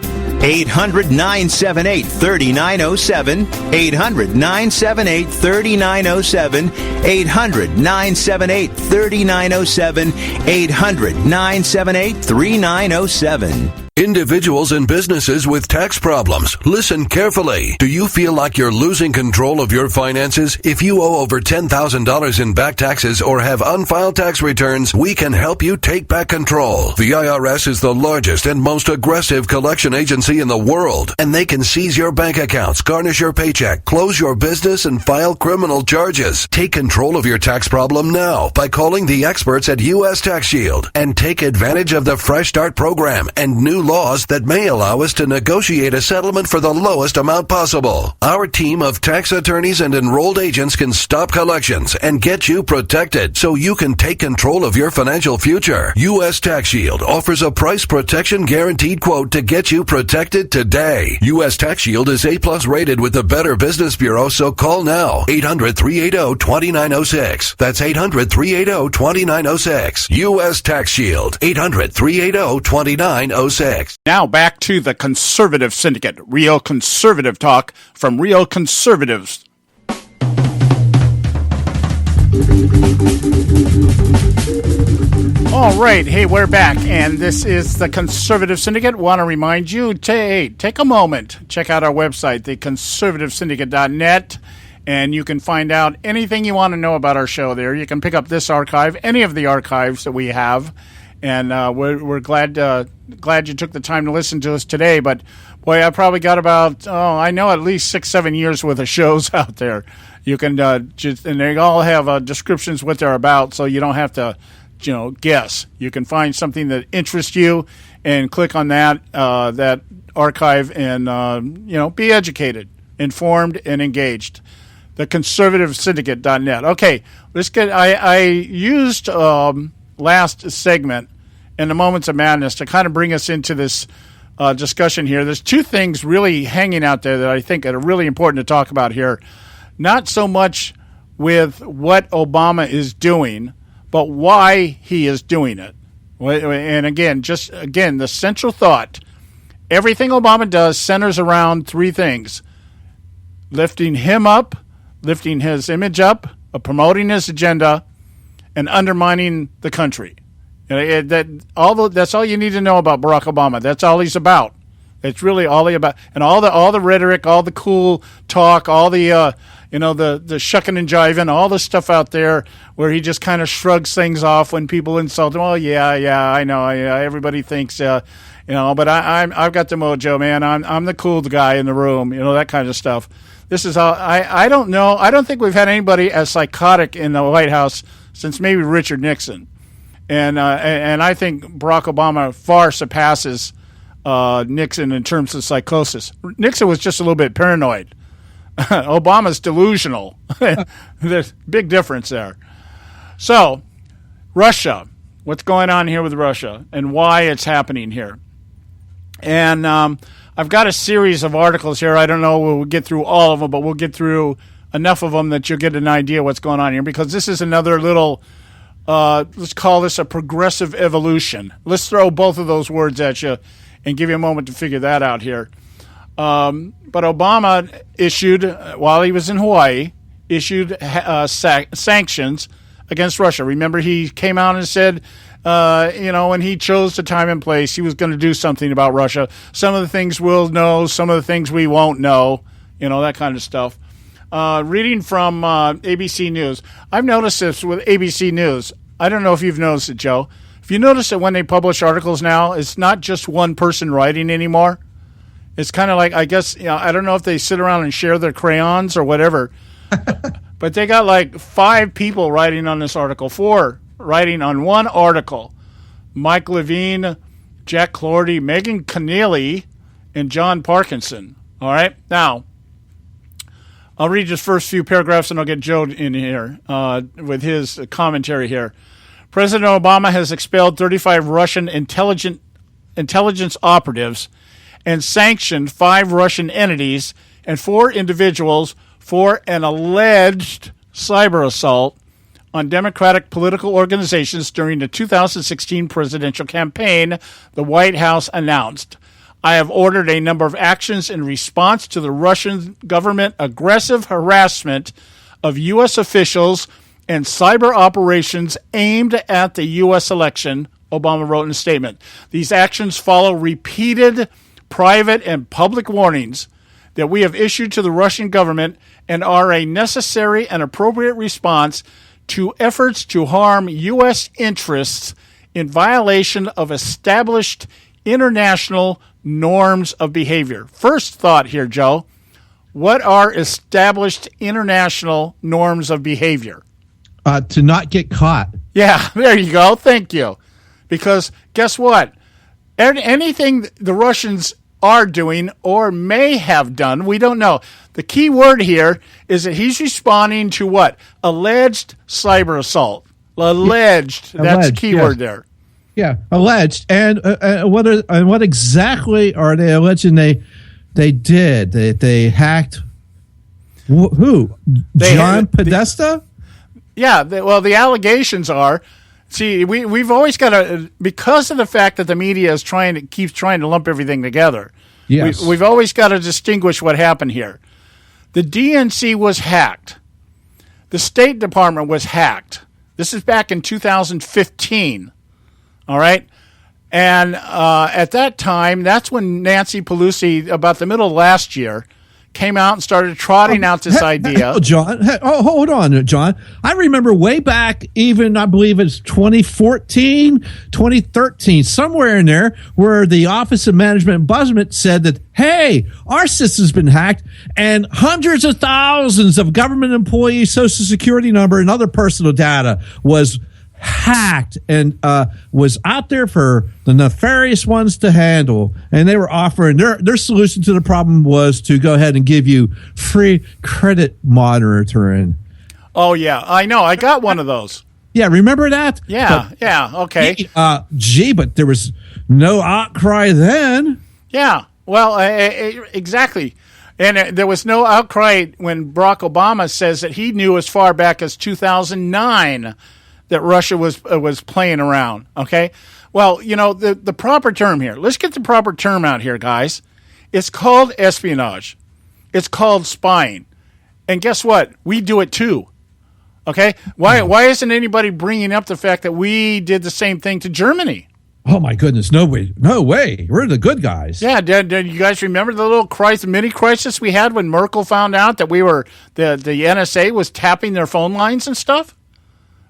800-978-3907, 800-978-3907, 800-978-3907, 800-978-3907. Individuals and businesses with tax problems, listen carefully. Do you feel like you're losing control of your finances? If you owe over $10,000 in back taxes or have unfiled tax returns, we can help you take back control. The IRS is the largest and most aggressive collection agency in the world, and they can seize your bank accounts, garnish your paycheck, close your business, and file criminal charges. Take control of your tax problem now by calling the experts at U.S. Tax Shield and take advantage of the Fresh Start program and new laws that may allow us to negotiate a settlement for the lowest amount possible. Our team of tax attorneys and enrolled agents can stop collections and get you protected so you can take control of your financial future. U.S. Tax Shield offers a price protection guaranteed quote to get you protected today. U.S. Tax Shield is A+ rated with the Better Business Bureau, so call now. 800-380-2906. That's 800-380-2906. U.S. Tax Shield. 800-380-2906. Now back to the Conservative Syndicate, real conservative talk from real conservatives. All right, hey, we're back, and this is the Conservative Syndicate. Want to remind you, take a moment, check out our website, theconservativesyndicate.net, and you can find out anything you want to know about our show there. You can pick up this archive, any of the archives that we have, and we're glad you took the time to listen to us today. But boy, I probably got about I know at least 6-7 years worth of shows out there. You can and they all have descriptions what they're about, so you don't have to guess. You can find something that interests you and click on that archive and be educated, informed, and engaged. The ConservativeSyndicate.net. Okay, let's get. I used last segment in the Moments of Madness to kind of bring us into this discussion here. There's two things really hanging out there that I think are really important to talk about here. Not so much with what Obama is doing, but why he is doing it. And again, the central thought, everything Obama does centers around three things: lifting him up, lifting his image up, promoting his agenda, and undermining the country. That's all you need to know about Barack Obama. That's all he's about. It's really all he about, and all the rhetoric, all the cool talk, all the the shucking and jiving, all the stuff out there where he just kind of shrugs things off when people insult him. Oh yeah, I know. Everybody thinks, but I've got the mojo, man. I'm the cool guy in the room. That kind of stuff. This is all. I don't know. I don't think we've had anybody as psychotic in the White House since maybe Richard Nixon, and I think Barack Obama far surpasses Nixon in terms of psychosis. Nixon was just a little bit paranoid. Obama's delusional. There's a big difference there. So, Russia. What's going on here with Russia and why it's happening here? And I've got a series of articles here. I don't know we'll get through all of them, but we'll get through enough of them that you'll get an idea what's going on here, because this is another little, let's call this a progressive evolution. Let's throw both of those words at you and give you a moment to figure that out here. But Obama issued, while he was in Hawaii, sanctions against Russia. Remember, he came out and said, when he chose the time and place, he was going to do something about Russia. Some of the things we'll know, some of the things we won't know, that kind of stuff. Reading from ABC News. I've noticed this with ABC News. I don't know if you've noticed it, Joe. If you notice that when they publish articles now, it's not just one person writing anymore. It's kind of like, I guess, I don't know if they sit around and share their crayons or whatever, but they got like 5 people writing on this article, 4 writing on one article. Mike Levine, Jack Clorty, Megan Keneally, and John Parkinson. All right? Now, I'll read just first few paragraphs and I'll get Joe in here with his commentary here. President Obama has expelled 35 Russian intelligence operatives and sanctioned 5 Russian entities and 4 individuals for an alleged cyber assault on Democratic political organizations during the 2016 presidential campaign, the White House announced. I have ordered a number of actions in response to the Russian government aggressive harassment of U.S. officials and cyber operations aimed at the U.S. election, Obama wrote in a statement. These actions follow repeated private and public warnings that we have issued to the Russian government and are a necessary and appropriate response to efforts to harm U.S. interests in violation of established international norms of behavior. First thought here, Joe. What are established international norms of behavior? To not get caught. Yeah, there you go. Thank you. Because guess what? Anything the Russians are doing or may have done, we don't know. The key word here is that he's responding to what? Alleged cyber assault. Alleged. Yeah, That's alleged, the key yes. word there. Yeah, alleged. And what exactly are they alleging they did? They hacked who? John Podesta? Yeah, the allegations are, see, we've always got to, because of the fact that the media keeps trying to lump everything together, yes. we've always got to distinguish what happened here. The DNC was hacked. The State Department was hacked. This is back in 2015, all right? And at that time, that's when Nancy Pelosi, about the middle of last year, came out and started trotting out this idea. Hold on, John. I remember way back, even I believe it's 2014, 2013, somewhere in there, where the Office of Management and Budget said that, hey, our system's been hacked, and hundreds of thousands of government employees' Social Security number and other personal data was hacked and was out there for the nefarious ones to handle, and they were offering their solution to the problem was to go ahead and give you free credit monitoring. Oh yeah, I know. I got one of those. Yeah, remember that? Yeah, okay. But there was no outcry then. Yeah, well, exactly. And there was no outcry when Barack Obama says that he knew as far back as 2009 that Russia was playing around, okay? Well, you know, the proper term here. Let's get the proper term out here, guys. It's called espionage. It's called spying. And guess what? We do it too, okay? Why isn't anybody bringing up the fact that we did the same thing to Germany? Oh, my goodness. No way. We're the good guys. Yeah, did you guys remember the little mini crisis we had when Merkel found out that we were the NSA was tapping their phone lines and stuff?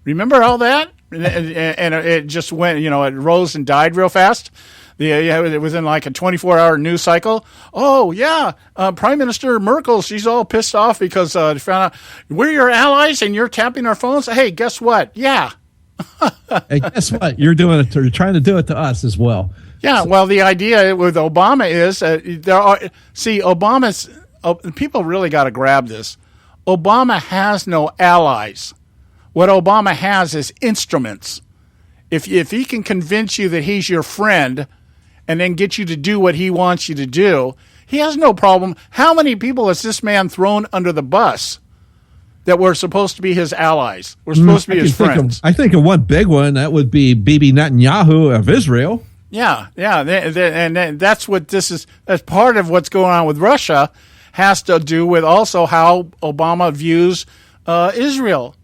Remember all that? And it just went, it rose and died real fast. It was in like a 24-hour news cycle. Oh, yeah, Prime Minister Merkel, she's all pissed off because they found out we're your allies and you're tapping our phones. Hey, guess what? Yeah. Hey, guess what? You're trying to do it to us as well. Yeah, well, the idea with Obama is people really got to grab this. Obama has no allies. What Obama has is instruments. If he can convince you that he's your friend and then get you to do what he wants you to do, he has no problem. How many people has this man thrown under the bus that were supposed to be his allies? We're supposed to be his friends. I think of one big one. That would be Bibi Netanyahu of Israel. Yeah. And that's what this is. That's part of what's going on with Russia has to do with also how Obama views Israel.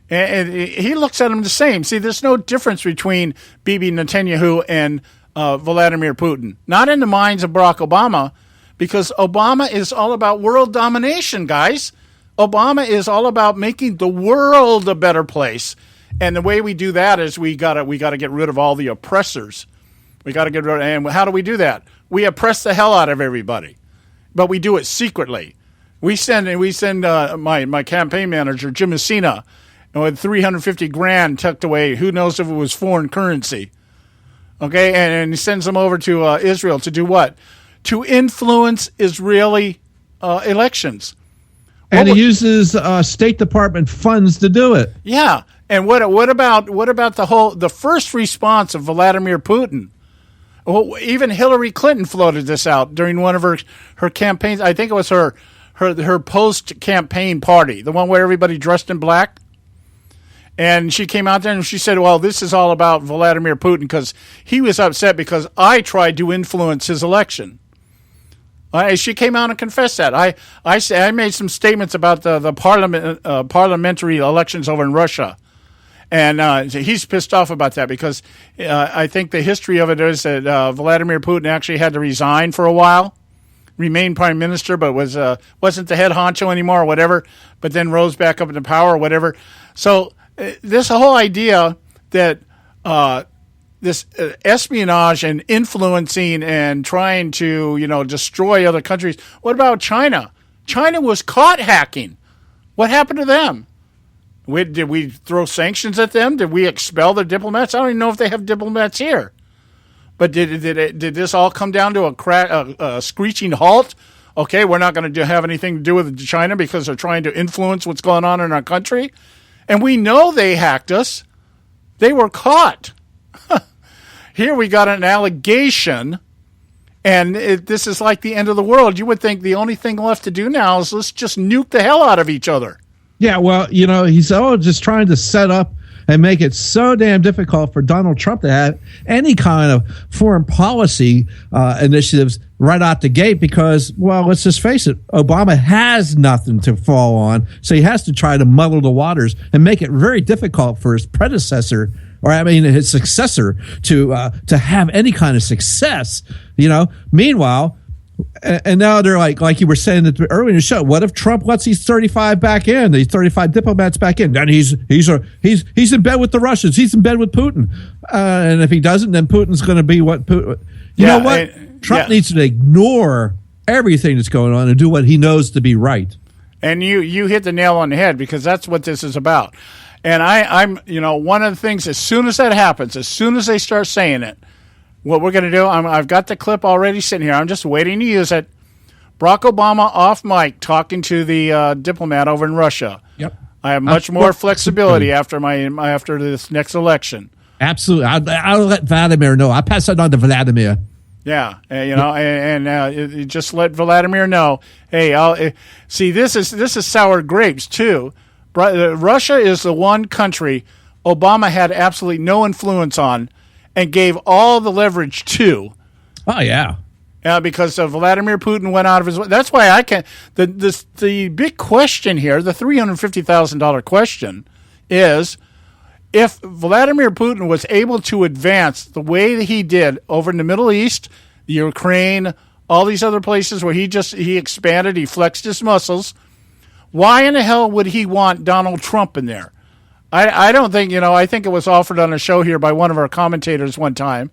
And he looks at them the same. See, there's no difference between Bibi Netanyahu and Vladimir Putin. Not in the minds of Barack Obama, because Obama is all about world domination, guys. Obama is all about making the world a better place. And the way we do that is we gotta get rid of all the oppressors. We got to get rid of, and how do we do that? We oppress the hell out of everybody, but we do it secretly. We send my campaign manager, Jim Messina, with $350,000 tucked away. Who knows if it was foreign currency? Okay, and he sends them over to Israel to do what? To influence Israeli elections. And he uses State Department funds to do it. Yeah, and what about the first response of Vladimir Putin? Well, even Hillary Clinton floated this out during one of her campaigns. I think it was her post-campaign party, the one where everybody dressed in black. And she came out there and she said, well, this is all about Vladimir Putin because he was upset because I tried to influence his election. She came out and confessed that. I made some statements about the parliamentary elections over in Russia. And he's pissed off about that because I think the history of it is that Vladimir Putin actually had to resign for a while, remain prime minister, but wasn't the head honcho anymore or whatever, but then rose back up into power or whatever. So this whole idea that this espionage and influencing and trying to, destroy other countries. What about China? China was caught hacking. What happened to them? Did we throw sanctions at them? Did we expel their diplomats? I don't even know if they have diplomats here. But did this all come down to a screeching halt? Okay, we're not going to have anything to do with China because they're trying to influence what's going on in our country. And we know they hacked us. They were caught. Here we got an allegation, and this is like the end of the world. You would think the only thing left to do now is let's just nuke the hell out of each other. Yeah, well, he's just trying to set up and make it so damn difficult for Donald Trump to have any kind of foreign policy initiatives right out the gate because, well, let's just face it, Obama has nothing to fall on, so he has to try to muddle the waters and make it very difficult for his predecessor, his successor, to have any kind of success. Meanwhile, and now they're like you were saying earlier in the show, what if Trump lets these 35 back in, these 35 diplomats back in? Then he's in bed with the Russians. He's in bed with Putin. And if he doesn't, then Putin's going to be what Putin. You know what? Trump needs to ignore everything that's going on and do what he knows to be right. And you hit the nail on the head because that's what this is about. And I'm one of the things, as soon as that happens, as soon as they start saying it, what we're going to do, I've got the clip already sitting here. I'm just waiting to use it. Barack Obama off mic talking to the diplomat over in Russia. Yep. I have much more flexibility after this next election. Absolutely. I'll let Vladimir know. I'll pass it on to Vladimir. Yeah, and just let Vladimir know. Hey, see, this is sour grapes too. Russia is the one country Obama had absolutely no influence on and gave all the leverage to. Oh, yeah. Because Vladimir Putin went out of his way. That's why I can't. The big question here, the $350,000 question, is if Vladimir Putin was able to advance the way that he did over in the Middle East, the Ukraine, all these other places where he expanded, he flexed his muscles, why in the hell would he want Donald Trump in there? I don't think, I think it was offered on a show here by one of our commentators one time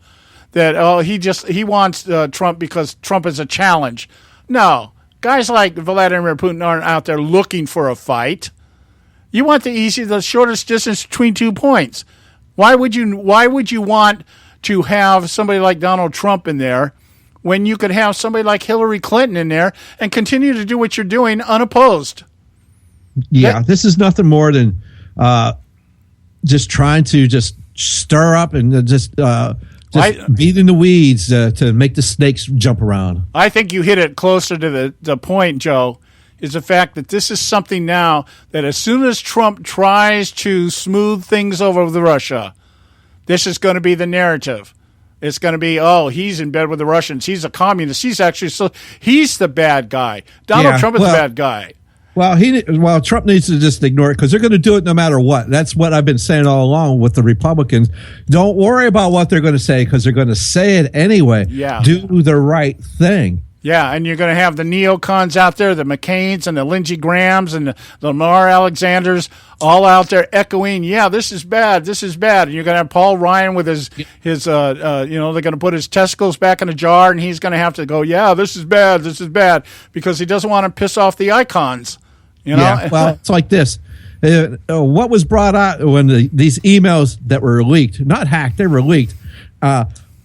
that, he wants Trump because Trump is a challenge. No, guys like Vladimir Putin aren't out there looking for a fight. You want the shortest distance between 2 points. Why would you want to have somebody like Donald Trump in there when you could have somebody like Hillary Clinton in there and continue to do what you're doing unopposed? Yeah, this is nothing more than just trying to just stir up and just beat in the weeds to make the snakes jump around. I think you hit it closer to the point, Joe, is the fact that this is something now that as soon as Trump tries to smooth things over with Russia, this is going to be the narrative. It's going to be, he's in bed with the Russians. He's a communist. He's the bad guy. Donald Trump is the bad guy. Well, Trump needs to just ignore it because they're going to do it no matter what. That's what I've been saying all along with the Republicans. Don't worry about what they're going to say because they're going to say it anyway. Yeah. Do the right thing. Yeah, and you're going to have the neocons out there, the McCains and the Lindsey Grahams and the Lamar Alexanders all out there echoing, this is bad, this is bad. And you're going to have Paul Ryan with his they're going to put his testicles back in a jar and he's going to have to go, this is bad, because he doesn't want to piss off the icons. Yeah, well, it's like this. What was brought out when these emails that were leaked, not hacked, they were leaked,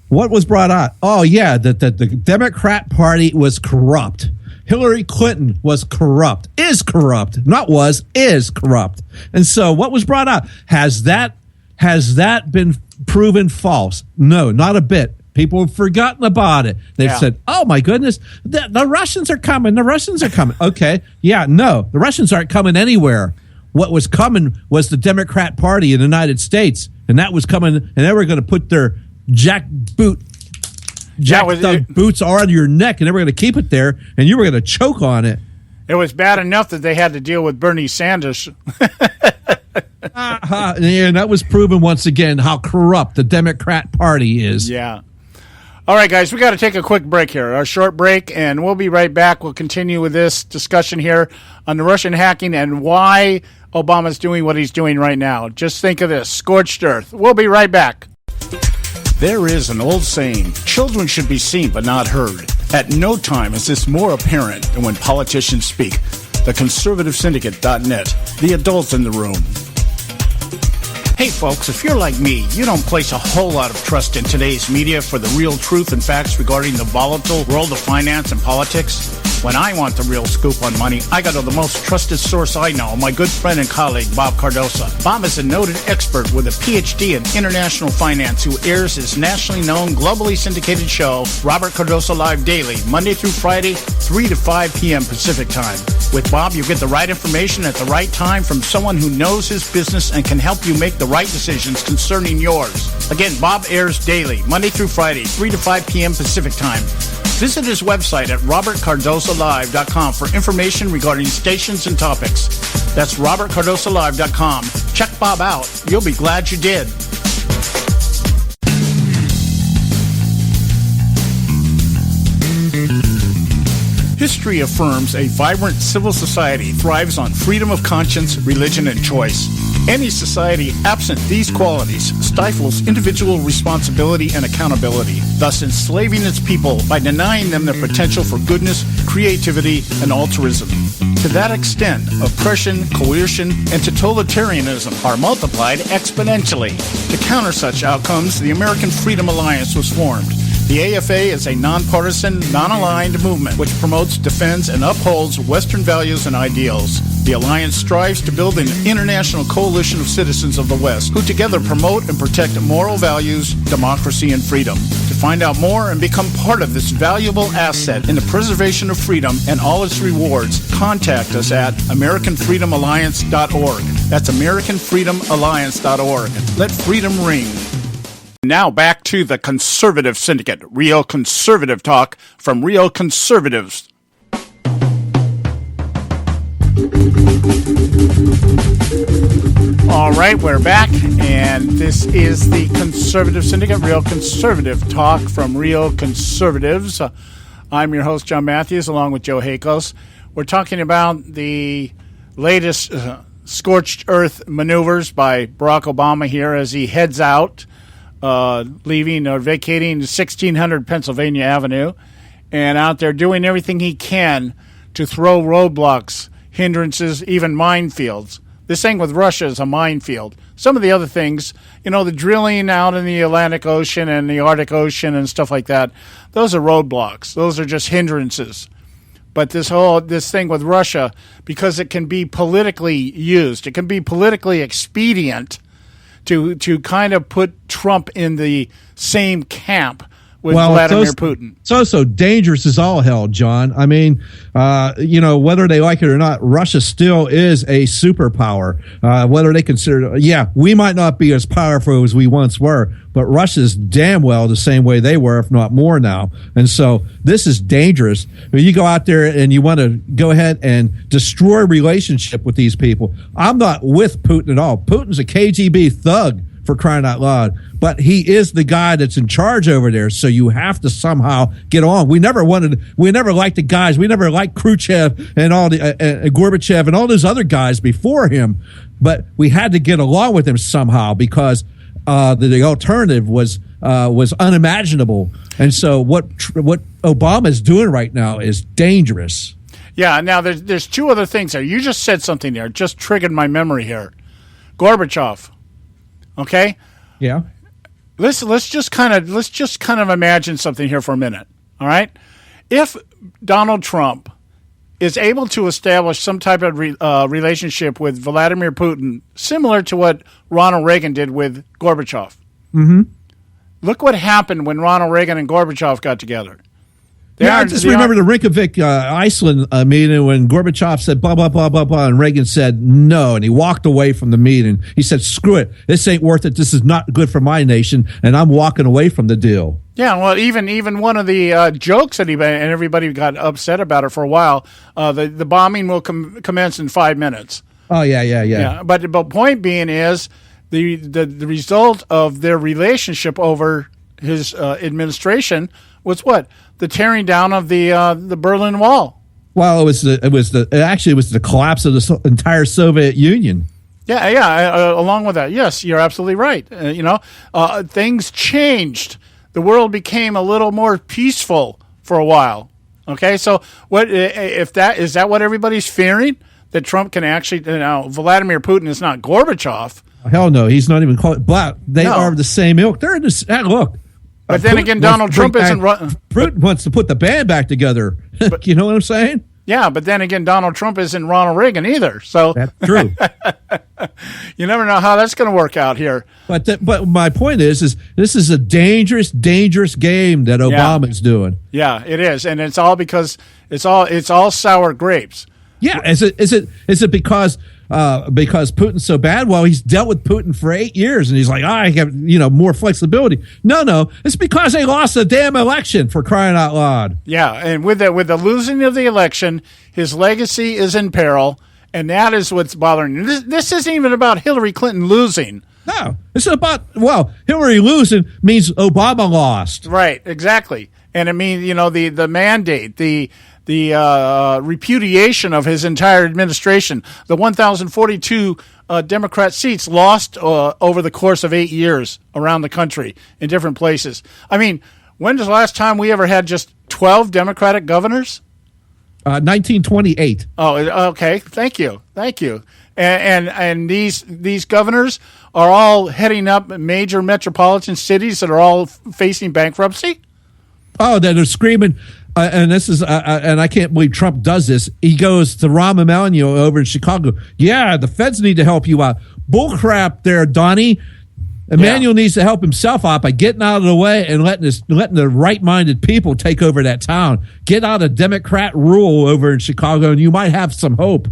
what was brought out? Oh, yeah, that the Democrat Party was corrupt. Hillary Clinton was corrupt, is corrupt, not was, is corrupt. And so what was brought out? Has that been proven false? No, not a bit. People have forgotten about it. They've said, oh, my goodness, the Russians are coming. The Russians are coming. Okay, no, the Russians aren't coming anywhere. What was coming was the Democrat Party in the United States, and that was coming, and they were going to put their boots on your neck, and they were going to keep it there, and you were going to choke on it. It was bad enough that they had to deal with Bernie Sanders. And that was proven once again how corrupt the Democrat Party is. Yeah. All right, guys, we got to take a quick break here, a short break, and we'll be right back. We'll continue with this discussion here on the Russian hacking and why Obama's doing what he's doing right now. Just think of this, scorched earth. We'll be right back. There is an old saying, children should be seen but not heard. At no time is this more apparent than when politicians speak. The Conservative Syndicate.net, the adults in the room. Hey folks, if you're like me, you don't place a whole lot of trust in today's media for the real truth and facts regarding the volatile world of finance and politics. When I want the real scoop on money, I go to the most trusted source I know, my good friend and colleague, Bob Cardosa. Bob is a noted expert with a PhD in international finance who airs his nationally known, globally syndicated show, Robert Cardosa Live Daily, Monday through Friday, 3 to 5 p.m. Pacific Time. With Bob, you get the right information at the right time from someone who knows his business and can help you make the right decisions concerning yours. Again, Bob airs daily, Monday through Friday, 3 to 5 p.m. Pacific Time. Visit his website at robertcardosalive.com for information regarding stations and topics. That's robertcardosalive.com. Check Bob out. You'll be glad you did. History affirms a vibrant civil society thrives on freedom of conscience, religion, and choice. Any society absent these qualities stifles individual responsibility and accountability, thus enslaving its people by denying them their potential for goodness, creativity, and altruism. To that extent, oppression, coercion, and totalitarianism are multiplied exponentially. To counter such outcomes, the American Freedom Alliance was formed. The AFA is a nonpartisan, non-aligned movement which promotes, defends, and upholds Western values and ideals. The Alliance strives to build an international coalition of citizens of the West who together promote and protect moral values, democracy, and freedom. To find out more and become part of this valuable asset in the preservation of freedom and all its rewards, contact us at AmericanFreedomAlliance.org. That's AmericanFreedomAlliance.org. Let freedom ring. Now back to the Conservative Syndicate, real conservative talk from real conservatives. All right, we're back, and this is the Conservative Syndicate, real conservative talk from real conservatives. I'm your host, John Matthews, along with Joe Hakos. We're talking about the latest scorched earth maneuvers by Barack Obama here as he heads out, leaving or vacating 1600 Pennsylvania Avenue, and out there doing everything he can to throw roadblocks, hindrances, even minefields. This thing with Russia is a minefield. Some of the other things, the drilling out in the Atlantic Ocean and the Arctic Ocean and stuff like that, those are roadblocks. Those are just hindrances. But this thing with Russia, because it can be politically used, it can be politically expedient to kind of put Trump in the same camp with Vladimir Putin. It's also dangerous as all hell, John. I mean, whether they like it or not, Russia still is a superpower. Whether they consider, we might not be as powerful as we once were, but Russia's damn well the same way they were, if not more now. And so this is dangerous. When you go out there and you want to go ahead and destroy relationship with these people, I'm not with Putin at all. Putin's a KGB thug, for crying out loud, but he is the guy that's in charge over there, so you have to somehow get on. We never liked the guys, we never liked Khrushchev and all the Gorbachev and all those other guys before him, but we had to get along with him somehow because the alternative was unimaginable. And so what Obama is doing right now is dangerous. Yeah, now there's two other things there. You just said something there, just triggered my memory here. Gorbachev. Okay? Yeah. Let's just kind of imagine something here for a minute. All right? If Donald Trump is able to establish some type of relationship with Vladimir Putin, similar to what Ronald Reagan did with Gorbachev. Mm-hmm. Look what happened when Ronald Reagan and Gorbachev got together. I just remember the Reykjavik, Iceland meeting when Gorbachev said blah, blah, blah, blah, blah, and Reagan said no, and he walked away from the meeting. He said, screw it. This ain't worth it. This is not good for my nation, and I'm walking away from the deal. Yeah, well, even one of the jokes that he made, and everybody got upset about it for a while, the bombing will commence in 5 minutes. Oh, yeah. But point being is the result of their relationship over his administration was what? The tearing down of the Berlin Wall. Well, it was the collapse of the entire Soviet Union. Yeah. Along with that, yes, you're absolutely right. Things changed. The world became a little more peaceful for a while. Okay, so what if that is that what everybody's fearing? That Trump can actually Vladimir Putin is not Gorbachev. Hell no, he's not even called. But they are the same ilk. They're in this. Look. But then again, Donald Trump isn't. Putin wants to put the band back together. You know what I'm saying? Yeah, but then again, Donald Trump isn't Ronald Reagan either. So that's true. You never know how that's going to work out here. But my point is this is a dangerous game that Obama's doing. Yeah, it is, and it's all because it's all sour grapes. Yeah, is it because Putin's so bad? Well, he's dealt with Putin for 8 years, and he's like, I have more flexibility. No, it's because they lost the damn election, for crying out loud. Yeah, and with the losing of the election, his legacy is in peril, and that is what's bothering him. This isn't even about Hillary Clinton losing. No, it's about Hillary losing means Obama lost. Right, exactly, and it means the mandate, the repudiation of his entire administration, the 1,042 Democrat seats lost over the course of 8 years around the country in different places. I mean, when was the last time we ever had just 12 Democratic governors? 1928. Oh, okay. Thank you. And these governors are all heading up major metropolitan cities that are all facing bankruptcy. Oh, that are screaming. And this is, and I can't believe Trump does this. He goes to Rahm Emanuel over in Chicago. Yeah, the feds need to help you out. Bullcrap there, Donnie. Emanuel needs to help himself out by getting out of the way and letting the right-minded people take over that town. Get out of Democrat rule over in Chicago, and you might have some hope.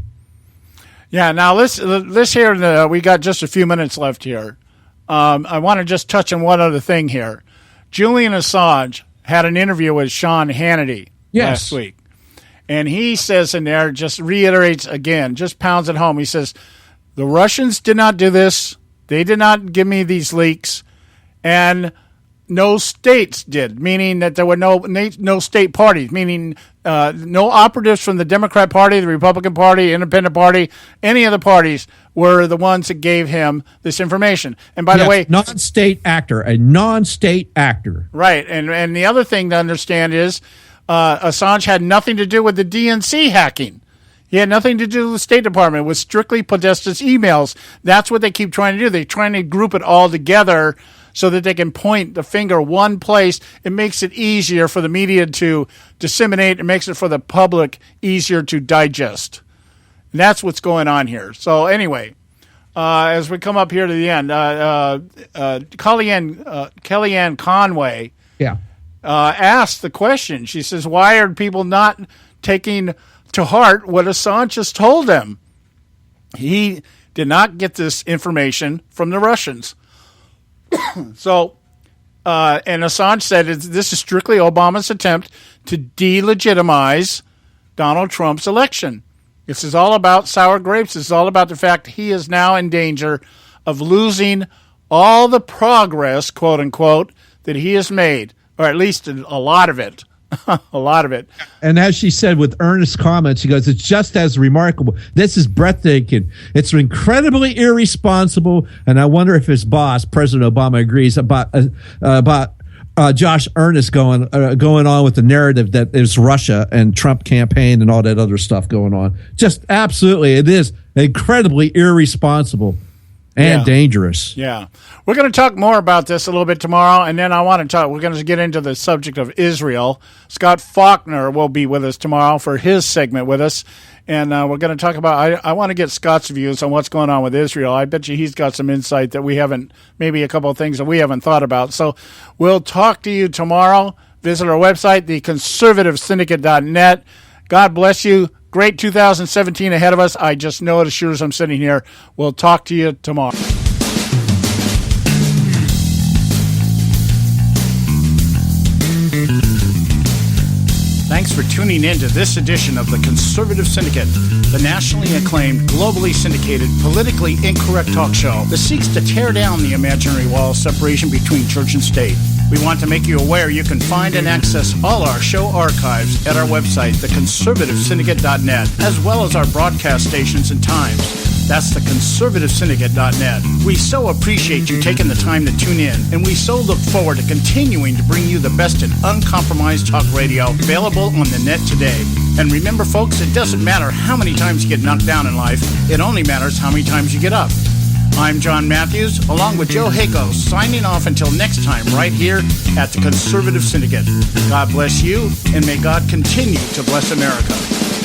Yeah. Now let's hear. We got just a few minutes left here. I want to just touch on one other thing here. Julian Assange had an interview with Sean Hannity last week. And he says in there, just reiterates again, just pounds it home. He says, the Russians did not do this. They did not give me these leaks. And no states did, meaning that there were no state parties, meaning no operatives from the Democrat Party, the Republican Party, Independent Party, any of the parties were the ones that gave him this information. And by the way, a non-state actor. Right. And the other thing to understand is Assange had nothing to do with the DNC hacking. He had nothing to do with the State Department. It was strictly Podesta's emails. That's what they keep trying to do. They're trying to group it all together so that they can point the finger one place. It makes it easier for the media to disseminate. It makes it for the public easier to digest. And that's what's going on here. So anyway, as we come up here to the end, Kellyanne Conway asked the question. She says, why are people not taking to heart what Assange just told them? He did not get this information from the Russians. So, and Assange said this is strictly Obama's attempt to delegitimize Donald Trump's election. This is all about sour grapes. This is all about the fact he is now in danger of losing all the progress, quote unquote, that he has made, or at least a lot of it. A lot of it. And as she said with earnest comments, she goes, it's just as remarkable. This is breathtaking. It's incredibly irresponsible. And I wonder if his boss, President Obama, agrees about Josh Earnest going on with the narrative that is Russia and Trump campaign and all that other stuff going on. Just absolutely. It is incredibly irresponsible and dangerous. Yeah. We're going to talk more about this a little bit tomorrow, and then we're going to get into the subject of Israel. Scott Faulkner will be with us tomorrow for his segment with us, and we're going to talk about, I want to get Scott's views on what's going on with Israel. I bet you he's got some insight that we haven't, maybe a couple of things that we haven't thought about. So we'll talk to you tomorrow. Visit our website, theconservativesyndicate.net. God bless you. Great 2017 ahead of us. I just know it as sure as I'm sitting here. We'll talk to you tomorrow. Thanks for tuning in to this edition of the Conservative Syndicate, the nationally acclaimed, globally syndicated, politically incorrect talk show that seeks to tear down the imaginary wall of separation between church and state. We want to make you aware you can find and access all our show archives at our website, theconservativesyndicate.net, as well as our broadcast stations and times. That's theconservativesyndicate.net. We so appreciate you taking the time to tune in, and we so look forward to continuing to bring you the best in uncompromised talk radio available on the net today. And remember, folks, it doesn't matter how many times you get knocked down in life. It only matters how many times you get up. I'm John Matthews, along with Joe Hago, signing off until next time right here at the Conservative Syndicate. God bless you, and may God continue to bless America.